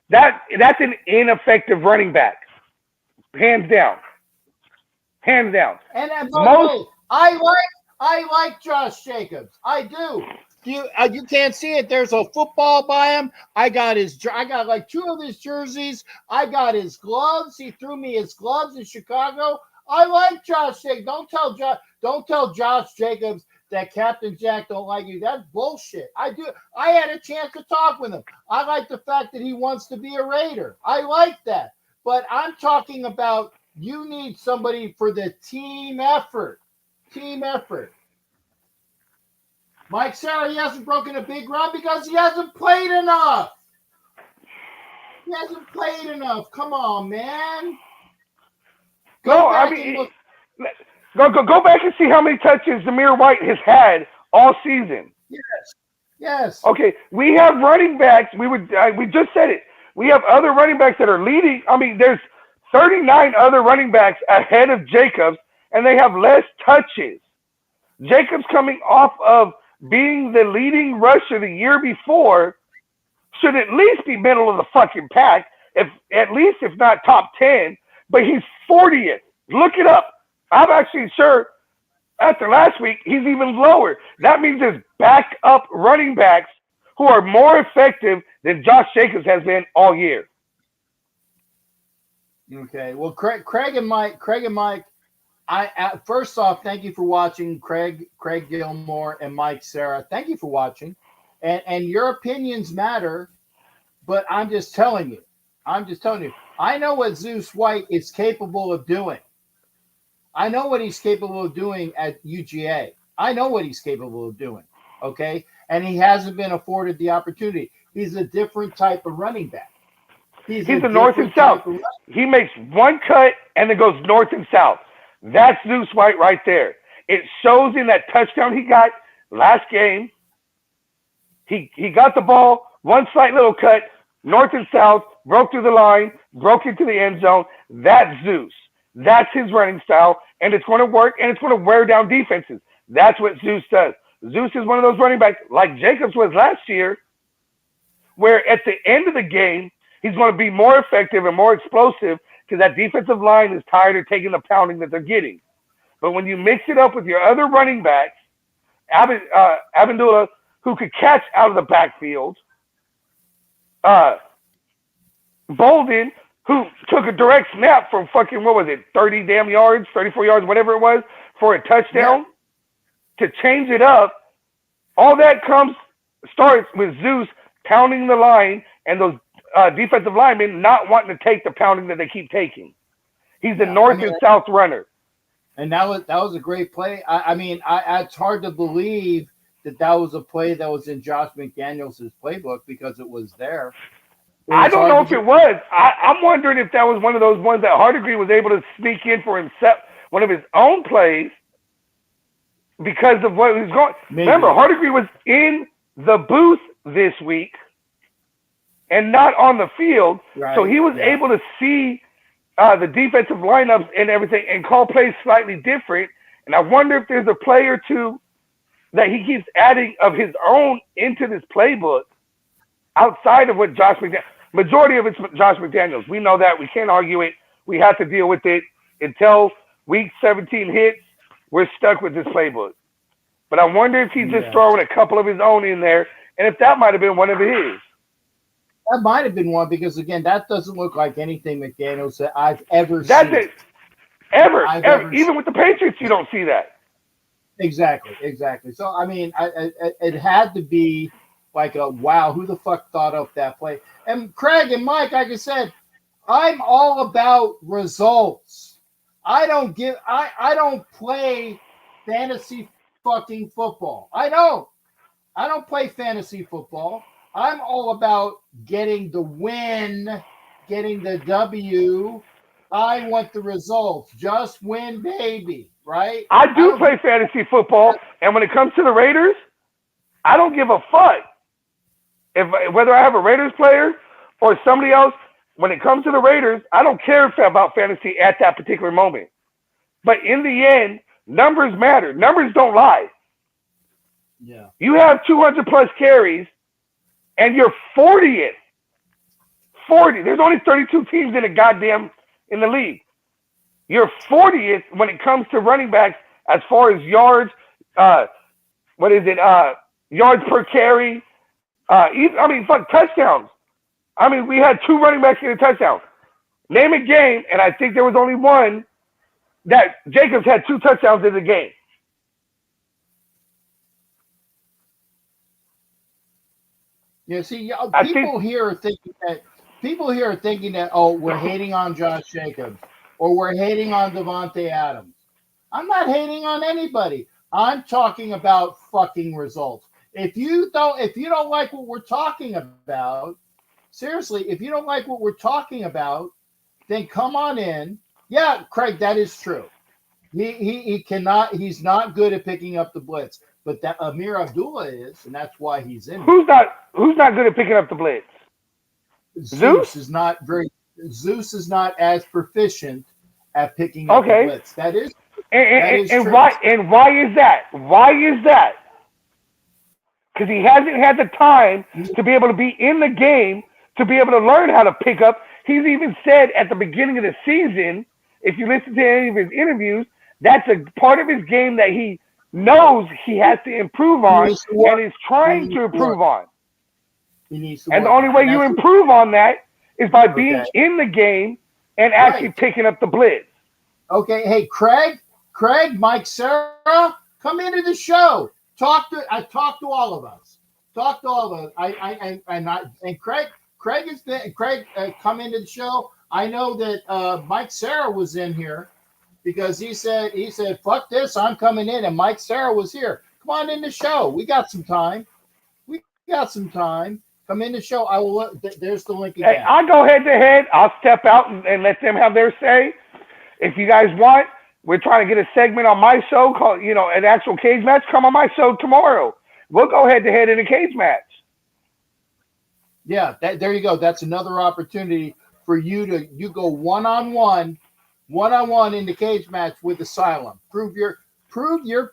That's an ineffective running back, hands down. And by the way, I like Josh Jacobs. I do. You can't see it. There's a football by him. I got like 2 of his jerseys. I got his gloves. He threw me his gloves in Chicago. I like Josh Jacobs. Don't tell Josh Jacobs that Captain Jack don't like you. That's bullshit. I do. I had a chance to talk with him. I like the fact that he wants to be a Raider. I like that. But I'm talking about you need somebody for the team effort. Mike Sarah, he hasn't broken a big run because he hasn't played enough. Come on, man. Go back and see how many touches Zamir White has had all season. Yes. Okay, we have running backs. We just said it. We have other running backs that are leading. I mean, there's 39 other running backs ahead of Jacobs, and they have less touches. Jacobs coming off of being the leading rusher the year before should at least be middle of the fucking pack, if not top 10, but he's 40th. Look it up. I'm actually sure after last week, he's even lower. That means there's backup running backs who are more effective than Josh Jacobs has been all year. Okay. Well, Craig and Mike, first off, thank you for watching, Craig Gilmore and Mike Sarah. Thank you for watching. And your opinions matter, but I'm just telling you. I know what Zeus White is capable of doing. I know what he's capable of doing at UGA. I know what he's capable of doing, okay? And he hasn't been afforded the opportunity. He's a different type of running back. He's a north and south. He makes one cut and it goes north and south. That's Zeus White right there. It shows in that touchdown he got last game. He got the ball, one slight little cut, north and south, broke through the line, broke into the end zone. That's Zeus. That's his running style, and it's going to work, and it's going to wear down defenses. That's what Zeus does. Zeus is one of those running backs, like Jacobs was last year, where at the end of the game, he's going to be more effective and more explosive because that defensive line is tired of taking the pounding that they're getting. But when you mix it up with your other running backs, Abdullah, who could catch out of the backfield. Bolden, who took a direct snap from fucking, 30 damn yards, 34 yards, whatever it was, for a touchdown to change it up. All that starts with Zeus pounding the line and those defensive linemen not wanting to take the pounding that they keep taking. He's the north and south runner. And that was a great play. It's hard to believe that was a play that was in Josh McDaniels' playbook because it was there. I don't know if it was. I'm wondering if that was one of those ones that Hardegree was able to sneak in for himself, one of his own plays, because of what he was going. Maybe. Remember, Hardegree was in the booth this week and not on the field, so he was able to see the defensive lineups and everything and call plays slightly different. And I wonder if there's a play or two that he keeps adding of his own into this playbook outside of what Josh McDaniels. Majority of it's Josh McDaniels. We know that. We can't argue it. We have to deal with it. Until week 17 hits, we're stuck with this playbook. But I wonder if he's just throwing a couple of his own in there, and if that might have been one of his. That might have been one because, again, that doesn't look like anything McDaniels that I've ever seen. That's it. Ever. Even with the Patriots, you don't see that. Exactly. So, it had to be like wow, who the fuck thought up that play? And Craig and Mike, like I said, I'm all about results. I don't play fantasy fucking football. I don't play fantasy football. I'm all about getting the win, getting the W. I want the results. Just win, baby, right? I do play fantasy football, and when it comes to the Raiders, I don't give a fuck. Whether I have a Raiders player or somebody else, when it comes to the Raiders, I don't care about fantasy at that particular moment. But in the end, numbers matter. Numbers don't lie. Yeah. You have 200 plus carries, and you're 40th. 40. There's only 32 teams in the league. You're 40th when it comes to running backs as far as yards. Yards per carry. Touchdowns. We had 2 running backs get a touchdown. Name a game, and I think there was only one that Jacobs had 2 touchdowns in the game. Yeah, see, people here are thinking that we're hating on Josh Jacobs or we're hating on Devontae Adams. I'm not hating on anybody. I'm talking about fucking results. If you don't like what we're talking about, seriously, if you don't like what we're talking about, then come on in. Yeah, Craig, that is true. He's not good at picking up the blitz, but that Amir Abdullah is, and that's why he's in. Who's not good at picking up the blitz? Zeus is not as proficient at picking up the blitz. That is true. Why is that? Why is that? Because he hasn't had the time to be able to be in the game, to be able to learn how to pick up. He's even said at the beginning of the season, if you listen to any of his interviews, that's a part of his game that he knows he has to improve on and is trying to improve on. And the only way you improve on that is by being in the game and actually picking up the blitz. Okay, hey, Craig, Mike, Sarah, come into the show. I talked to all of us. And Craig come into the show. I know that Mike Sarah was in here because he said fuck this, I'm coming in, and Mike Sarah was here. Come on in the show. We got some time. Come in the show. I will. There's the link again. Hey, I'll go head to head. I'll step out and let them have their say. If you guys want, we're trying to get a segment on my show called, an actual cage match. Come on my show tomorrow. We'll go head to head in a cage match. Yeah, there you go. That's another opportunity for you to go one-on-one in the cage match with Asylum. Prove your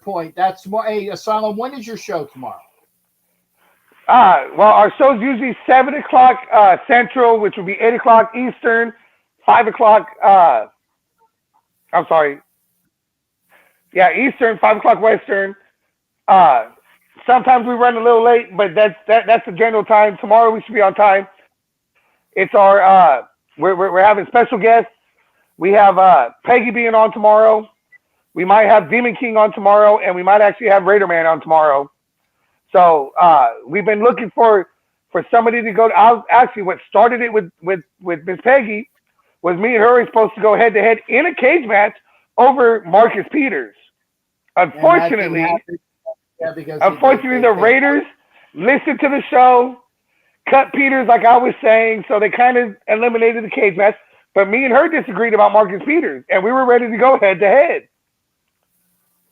point. That's more. Hey, Asylum, when is your show tomorrow? Well, our show's usually 7 o'clock Central, which will be 8 o'clock Eastern, 5 o'clock. I'm sorry. Yeah, Eastern, 5 o'clock Western, Sometimes we run a little late, but that's the general time. Tomorrow we should be on time. It's our we're having special guests. We have Peggy being on tomorrow. We might have Demon King on tomorrow, and we might actually have Raider Man on tomorrow. So we've been looking for somebody to go. Actually, what started it with Miss Peggy was me and her were supposed to go head to head in a cage match over Marcus Peters. Unfortunately, the Raiders listened to the show, cut Peters like I was saying, so they kind of eliminated the cage match. But me and her disagreed about Marcus Peters, and we were ready to go head to head.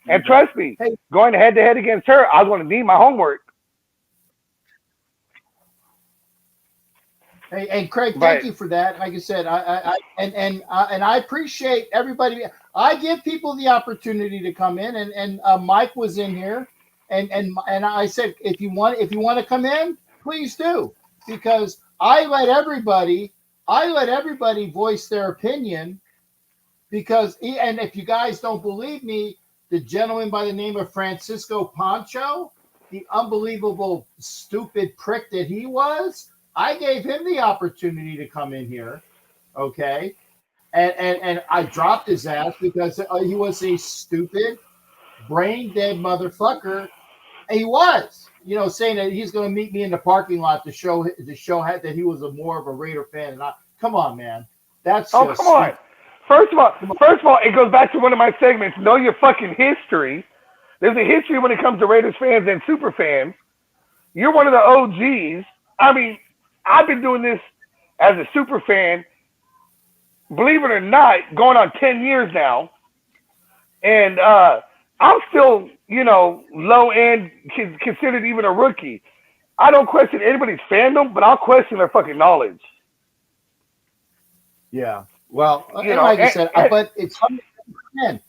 And trust me, going head to head against her, I was going to need my homework. Hey, Craig, thank you for that. Like I said, I appreciate everybody. I give people the opportunity to come in, and Mike was in here, and I said if you want to come in, please do, because I let everybody voice their opinion, because and if you guys don't believe me, the gentleman by the name of Francisco Pancho, the unbelievable stupid prick that he was, I gave him the opportunity to come in here, okay? And I dropped his ass because he was a stupid, brain dead motherfucker. And he was, saying that he's going to meet me in the parking lot to show that he was more of a Raider fan. And come on, man, that's come on. First of all, it goes back to one of my segments. Know your fucking history. There's a history when it comes to Raiders fans and super fans. You're one of the OGs. I mean, I've been doing this as a super fan, believe it or not, going on 10 years now. And I'm still, low end, considered even a rookie. I don't question anybody's fandom, but I'll question their fucking knowledge. Yeah. Well, like I said, but it's come in.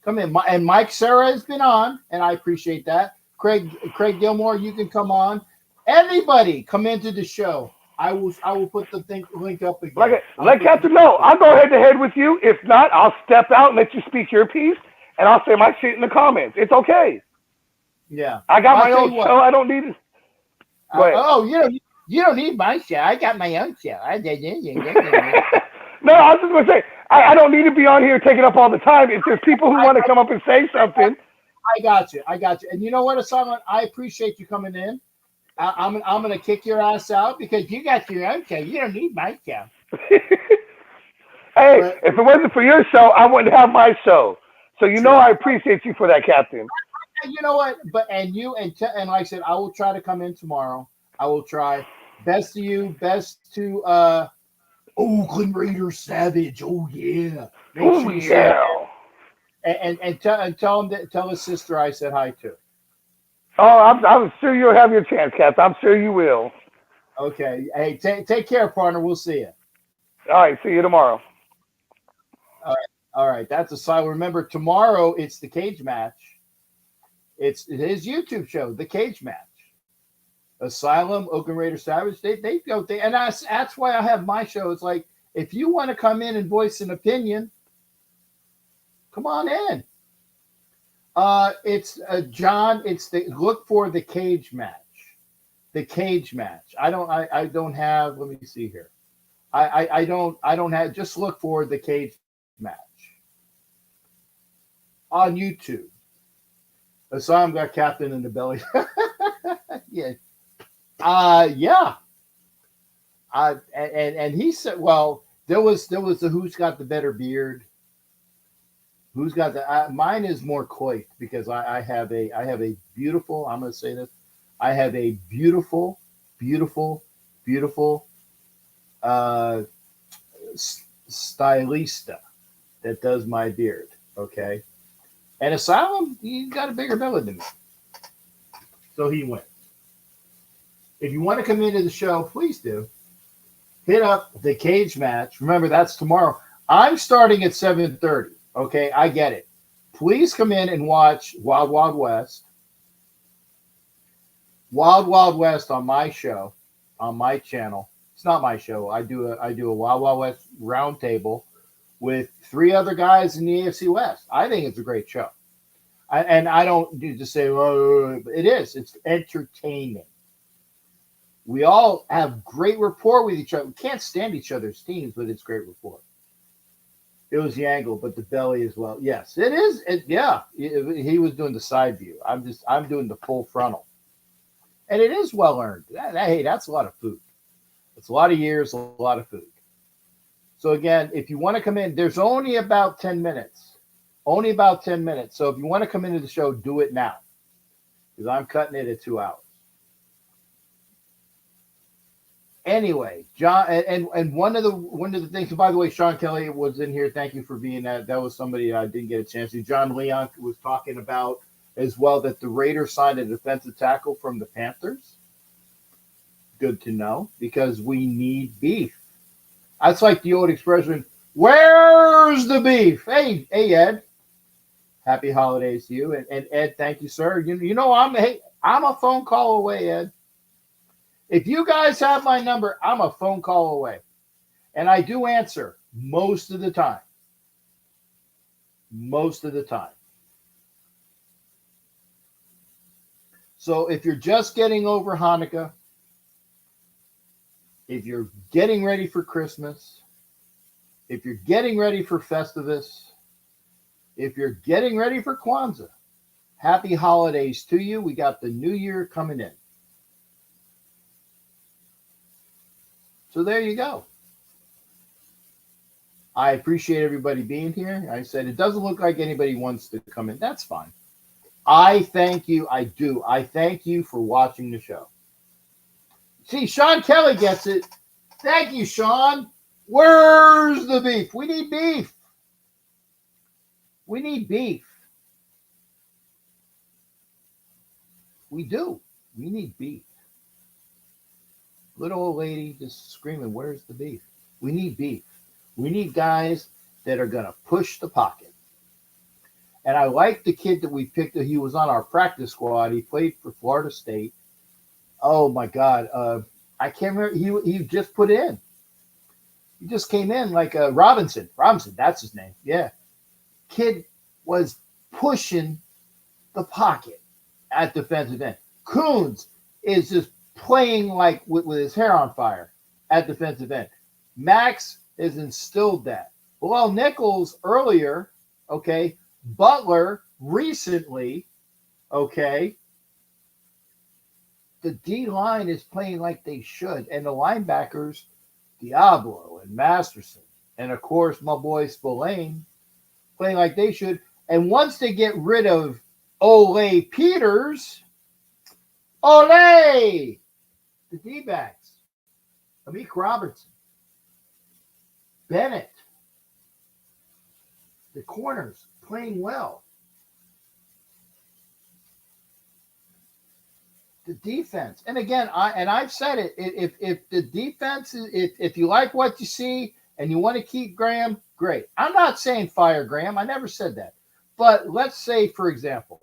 And Mike Serra has been on, and I appreciate that. Craig Gilmore, you can come on. Anybody come into the show. I will put the link up again. Let Captain know. I'll go head to head with you. If not, I'll step out and let you speak your piece, and I'll say my shit in the comments. It's okay. Yeah. I got my own show. I don't need it. You don't need my show. I got my own show. No, I was just going to say, I don't need to be on here taking up all the time. If there's people who want to come up and say something. I got you. And you know what, Asylum? I appreciate you coming in. I'm going to kick your ass out because you got your own show. You don't need my show. Hey, if it wasn't for your show, I wouldn't have my show. So I appreciate you for that, Captain. You know what? And like I said, I will try to come in tomorrow. I will try. Best to you. Best to Oakland Raiders Savage. Oh yeah. And tell his sister I said hi to. Oh, I'm sure you'll have your chance, Captain. I'm sure you will. Okay. Hey, take care, partner. We'll see you. All right. See you tomorrow. All right. That's Asylum. Remember, tomorrow it's the cage match. It's his YouTube show, The Cage Match. Asylum, Oakland Raiders Savage. They go there, and that's why I have my show. It's like, if you want to come in and voice an opinion, come on in. It's John. Look for The Cage Match. The Cage Match. I don't have. Let me see here. I don't have. Just look for The Cage Match on YouTube. Asylum got Captain in the belly. Yeah. Yeah. And he said, well, there was the who's got the better beard. Who's got the? Mine is more coiffed because I have a beautiful. I'm going to say this. I have a beautiful stylista that does my beard. Okay. And Asylum, he got a bigger belly than me. So he went. If you want to come into the show, please do. Hit up The Cage Match. Remember, that's tomorrow. I'm starting at 7:30. Okay, I get it. Please come in and watch Wild Wild West. Wild Wild West on my show, on my channel. It's not my show. I do a Wild Wild West roundtable with 3 other guys in the AFC West. I think it's a great show. And I don't do to say, oh, it is. It's entertaining. We all have great rapport with each other. We can't stand each other's teams, but it's great rapport. It was the angle, but the belly as well. Yes, it is. Yeah, he was doing the side view. I'm doing the full frontal, and it is well earned. Hey, that's a lot of food. It's a lot of years, a lot of food. So again, if you want to come in, there's only about 10 minutes. Only about 10 minutes. So if you want to come into the show, do it now, because I'm cutting it at 2 hours. Anyway, John, and one of the things. And by the way, Sean Kelly was in here. Thank you for being that. That was somebody I didn't get a chance to. John Leon was talking about as well that the Raiders signed a defensive tackle from the Panthers. Good to know, because we need beef. That's like the old expression, "Where's the beef?" Hey, Ed. Happy holidays to you, and Ed, thank you, sir. You know I'm a phone call away, Ed. If you guys have my number, I'm a phone call away. And I do answer most of the time. Most of the time. So if you're just getting over Hanukkah, if you're getting ready for Christmas, if you're getting ready for Festivus, if you're getting ready for Kwanzaa, happy holidays to you. We got the new year coming in. So there you go. I appreciate everybody being here. I said it doesn't look like anybody wants to come in. That's fine. I thank you. I do. I thank you for watching the show. See, Sean Kelly gets it. Thank you, Sean. Where's the beef? We need beef. We need beef. We do. We need beef. Little old lady just screaming, "Where's the beef?" We need beef. We need guys that are going to push the pocket. And I like the kid that we picked. He was on our practice squad. He played for Florida State. Oh, my God. I can't remember. He just put in. He just came in like Robinson. Robinson, that's his name. Yeah. Kid was pushing the pocket at defensive end. Coons is just playing like with his hair on fire at defensive end. Max has instilled that. Well, Nichols earlier, okay. Butler recently, okay. The D line is playing like they should, and the linebackers, Diablo and Masterson, and of course my boy Spillane, playing like they should. And once they get rid of Ole Peters, Ole! The D-backs, Amik Robertson, Bennett, the corners playing well. The defense, and again, I've said it. If the defense is, if you like what you see and you want to keep Graham, great. I'm not saying fire Graham. I never said that. But let's say, for example,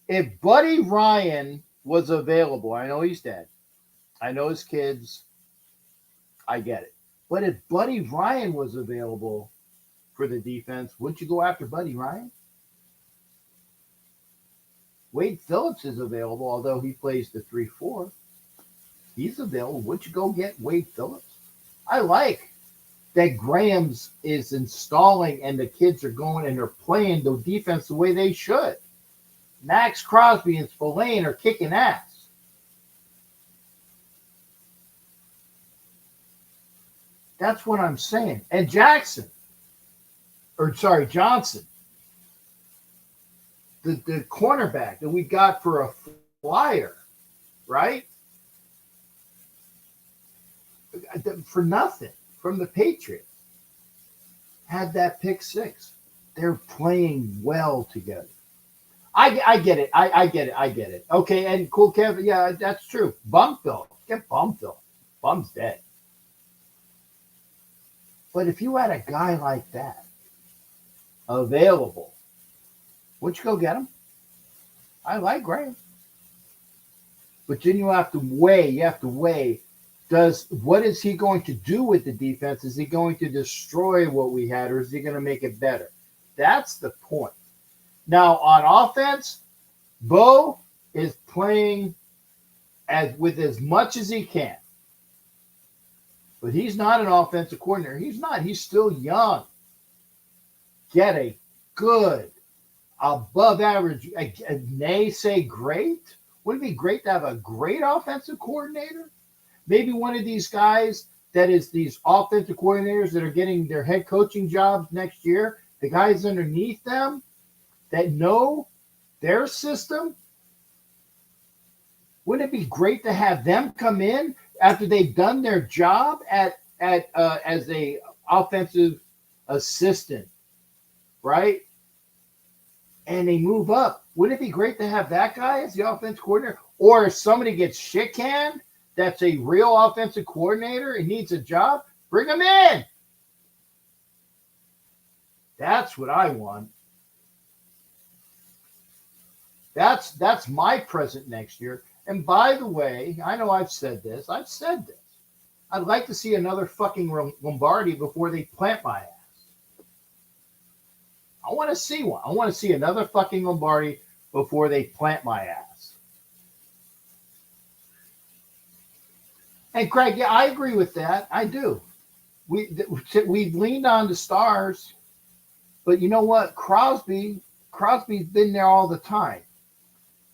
if Buddy Ryan was available, I know he's dead. I know his kids. I get it. But if Buddy Ryan was available for the defense, wouldn't you go after Buddy Ryan? Wade Phillips is available, although he plays the 3-4. He's available. Wouldn't you go get Wade Phillips? I like that Graham's is installing and the kids are going and they're playing the defense the way they should. Max Crosby and Spillane are kicking ass. That's what I'm saying. And Johnson, the cornerback that we got for a flyer, right? For nothing from the Patriots. Had that pick six. They're playing well together. I get it. I get it. Okay, and cool, Kevin. Yeah, that's true. Bumfield. Get Bumfield. Bum's dead. But if you had a guy like that available, would you go get him? I like Graham. But then you have to weigh. What is he going to do with the defense? Is he going to destroy what we had, or is he going to make it better? That's the point. Now on offense, Bo is playing with as much as he can. But he's not an offensive coordinator. He's not. He's still young. Get a good, above average, say great. Wouldn't it be great to have a great offensive coordinator? Maybe one of these guys that is these offensive coordinators that are getting their head coaching jobs next year, the guys underneath them that know their system. Wouldn't it be great to have them come in after they've done their job as a offensive assistant, right? And they move up. Wouldn't it be great to have that guy as the offensive coordinator? Or if somebody gets shit canned, that's a real offensive coordinator and needs a job, bring him in. That's what I want. That's my present next year. And by the way, I know I've said this. I'd like to see another fucking Lombardi before they plant my ass. I want to see one. I want to see another fucking Lombardi before they plant my ass. And Craig, yeah, I agree with that. I do. We've leaned on the stars, but you know what? Crosby's been there all the time.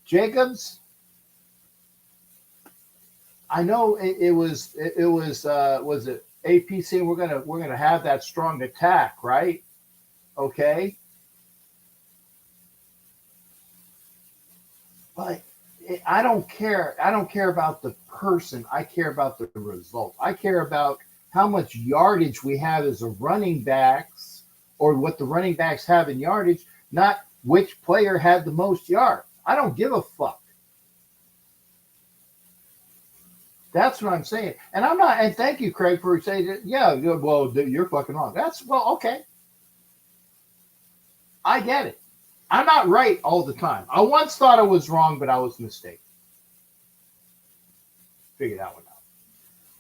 Jacobs, I know it was it APC? We're gonna have that strong attack, right? Okay, but I don't care. I don't care about the person. I care about the result. I care about how much yardage we have as a running backs, or what the running backs have in yardage, not which player had the most yards. I don't give a fuck. That's what I'm saying. And I'm not, and thank you, Craig, for saying that, yeah, well, you're fucking wrong. Okay. I get it. I'm not right all the time. I once thought I was wrong, but I was mistaken. Figure that one out.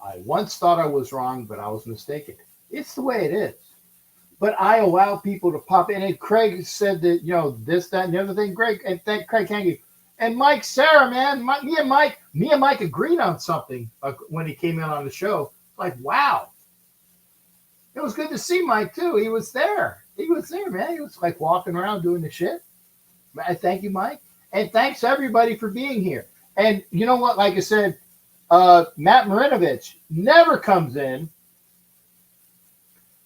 I once thought I was wrong, but I was mistaken. It's the way it is. But I allow people to pop in. And Craig said that, this, that, and the other thing. Craig, thank you. And Mike, Sarah, man, me and Mike agreed on something when he came in on the show. Like, wow. It was good to see Mike, too. He was there. Man. He was like walking around doing the shit. Thank you, Mike. And thanks, everybody, for being here. And you know what? Like I said, Matt Marinovich never comes in,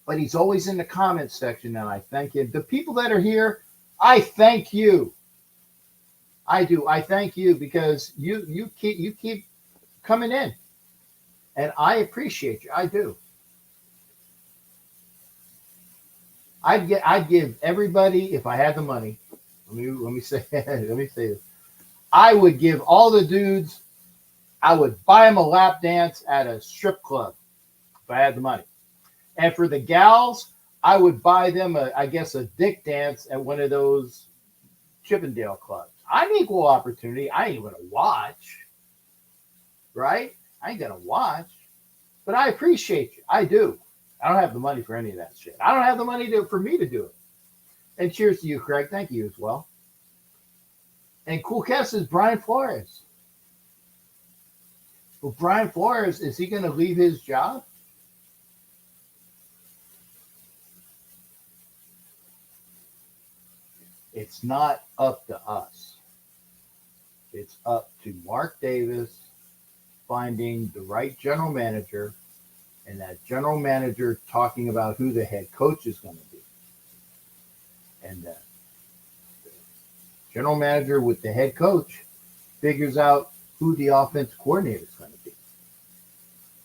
but he's always in the comments section, and I thank him. The people that are here, I thank you. I do. I thank you because you keep coming in, and I appreciate you. I do. I'd give everybody, if I had the money. Let me say this. I would give all the dudes. I would buy them a lap dance at a strip club if I had the money. And for the gals, I would buy them a dick dance at one of those Chippendale clubs. I'm equal opportunity. I ain't gonna watch, right? I ain't gonna watch, but I appreciate you. I do. I don't have the money for any of that shit. I don't have the money for me to do it. And cheers to you, Craig. Thank you as well. And Cool Kess is Brian Flores. Well, Brian Flores, is he going to leave his job? It's not up to us. It's up to Mark Davis finding the right general manager, and that general manager talking about who the head coach is going to be. And the general manager with the head coach figures out who the offensive coordinator is going to be.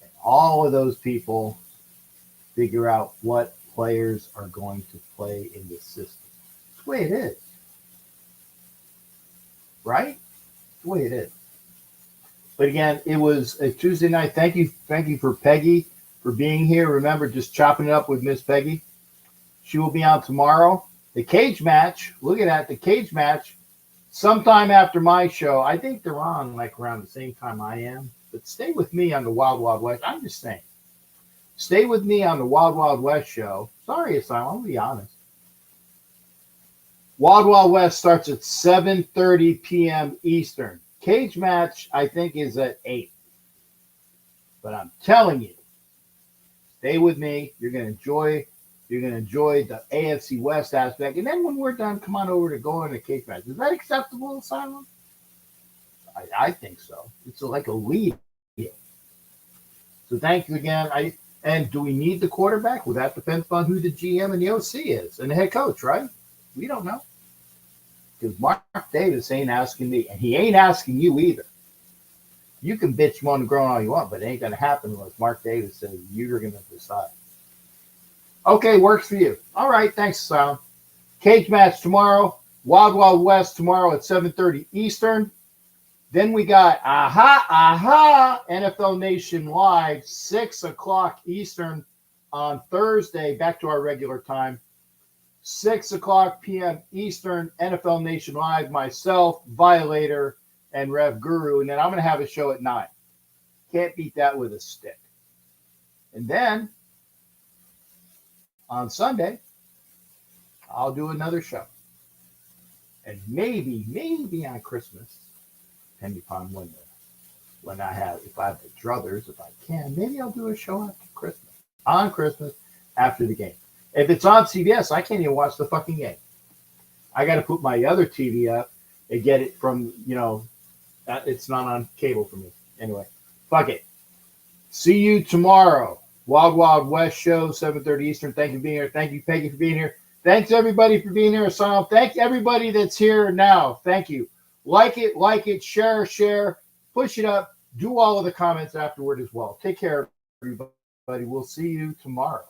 And all of those people figure out what players are going to play in the system. It's the way it is. Right? It's the way it is. But again, it was a Tuesday night. Thank you for Peggy for being here. Remember, just chopping it up with Miss Peggy. She will be on tomorrow. The cage match, look at that, the cage match, sometime after my show. I think they're on like around the same time I am. But stay with me on the Wild Wild West. I'm just saying. Stay with me on the Wild Wild West show. Sorry, Asylum, I'll be honest. Wild Wild West starts at 7:30 p.m. Eastern. Cage match, I think, is at 8. But I'm telling you, stay with me. You're gonna enjoy the AFC West aspect. And then when we're done, come on over to go in a cage match. Is that acceptable, Simon? I think so. It's like a lead. So thank you again. And do we need the quarterback? Well, that depends on who the GM and the OC is and the head coach, right? We don't know. Because Mark Davis ain't asking me, and he ain't asking you either. You can bitch moan and groan all you want, but it ain't going to happen unless Mark Davis says you're going to decide. Okay, works for you. All right, thanks, Sal. Cage match tomorrow. Wild Wild West tomorrow at 7:30 Eastern. Then we got NFL Nation Live, 6 o'clock Eastern on Thursday, back to our regular time. 6 o'clock p.m. Eastern, NFL Nation Live, myself, Violator, and Rev Guru. And then I'm going to have a show at 9. Can't beat that with a stick. And then on Sunday, I'll do another show. And maybe on Christmas, depending upon when I have, if I have the druthers, if I can, maybe I'll do a show after Christmas. On Christmas, after the game. If it's on CBS, I can't even watch the fucking game. I got to put my other TV up and get it from, it's not on cable for me. Anyway, fuck it. See you tomorrow. Wild Wild West show, 7:30 Eastern. Thank you for being here. Thank you, Peggy, for being here. Thanks, everybody, for being here. Thank everybody that's here now. Thank you. Like it, share, push it up. Do all of the comments afterward as well. Take care, everybody. We'll see you tomorrow.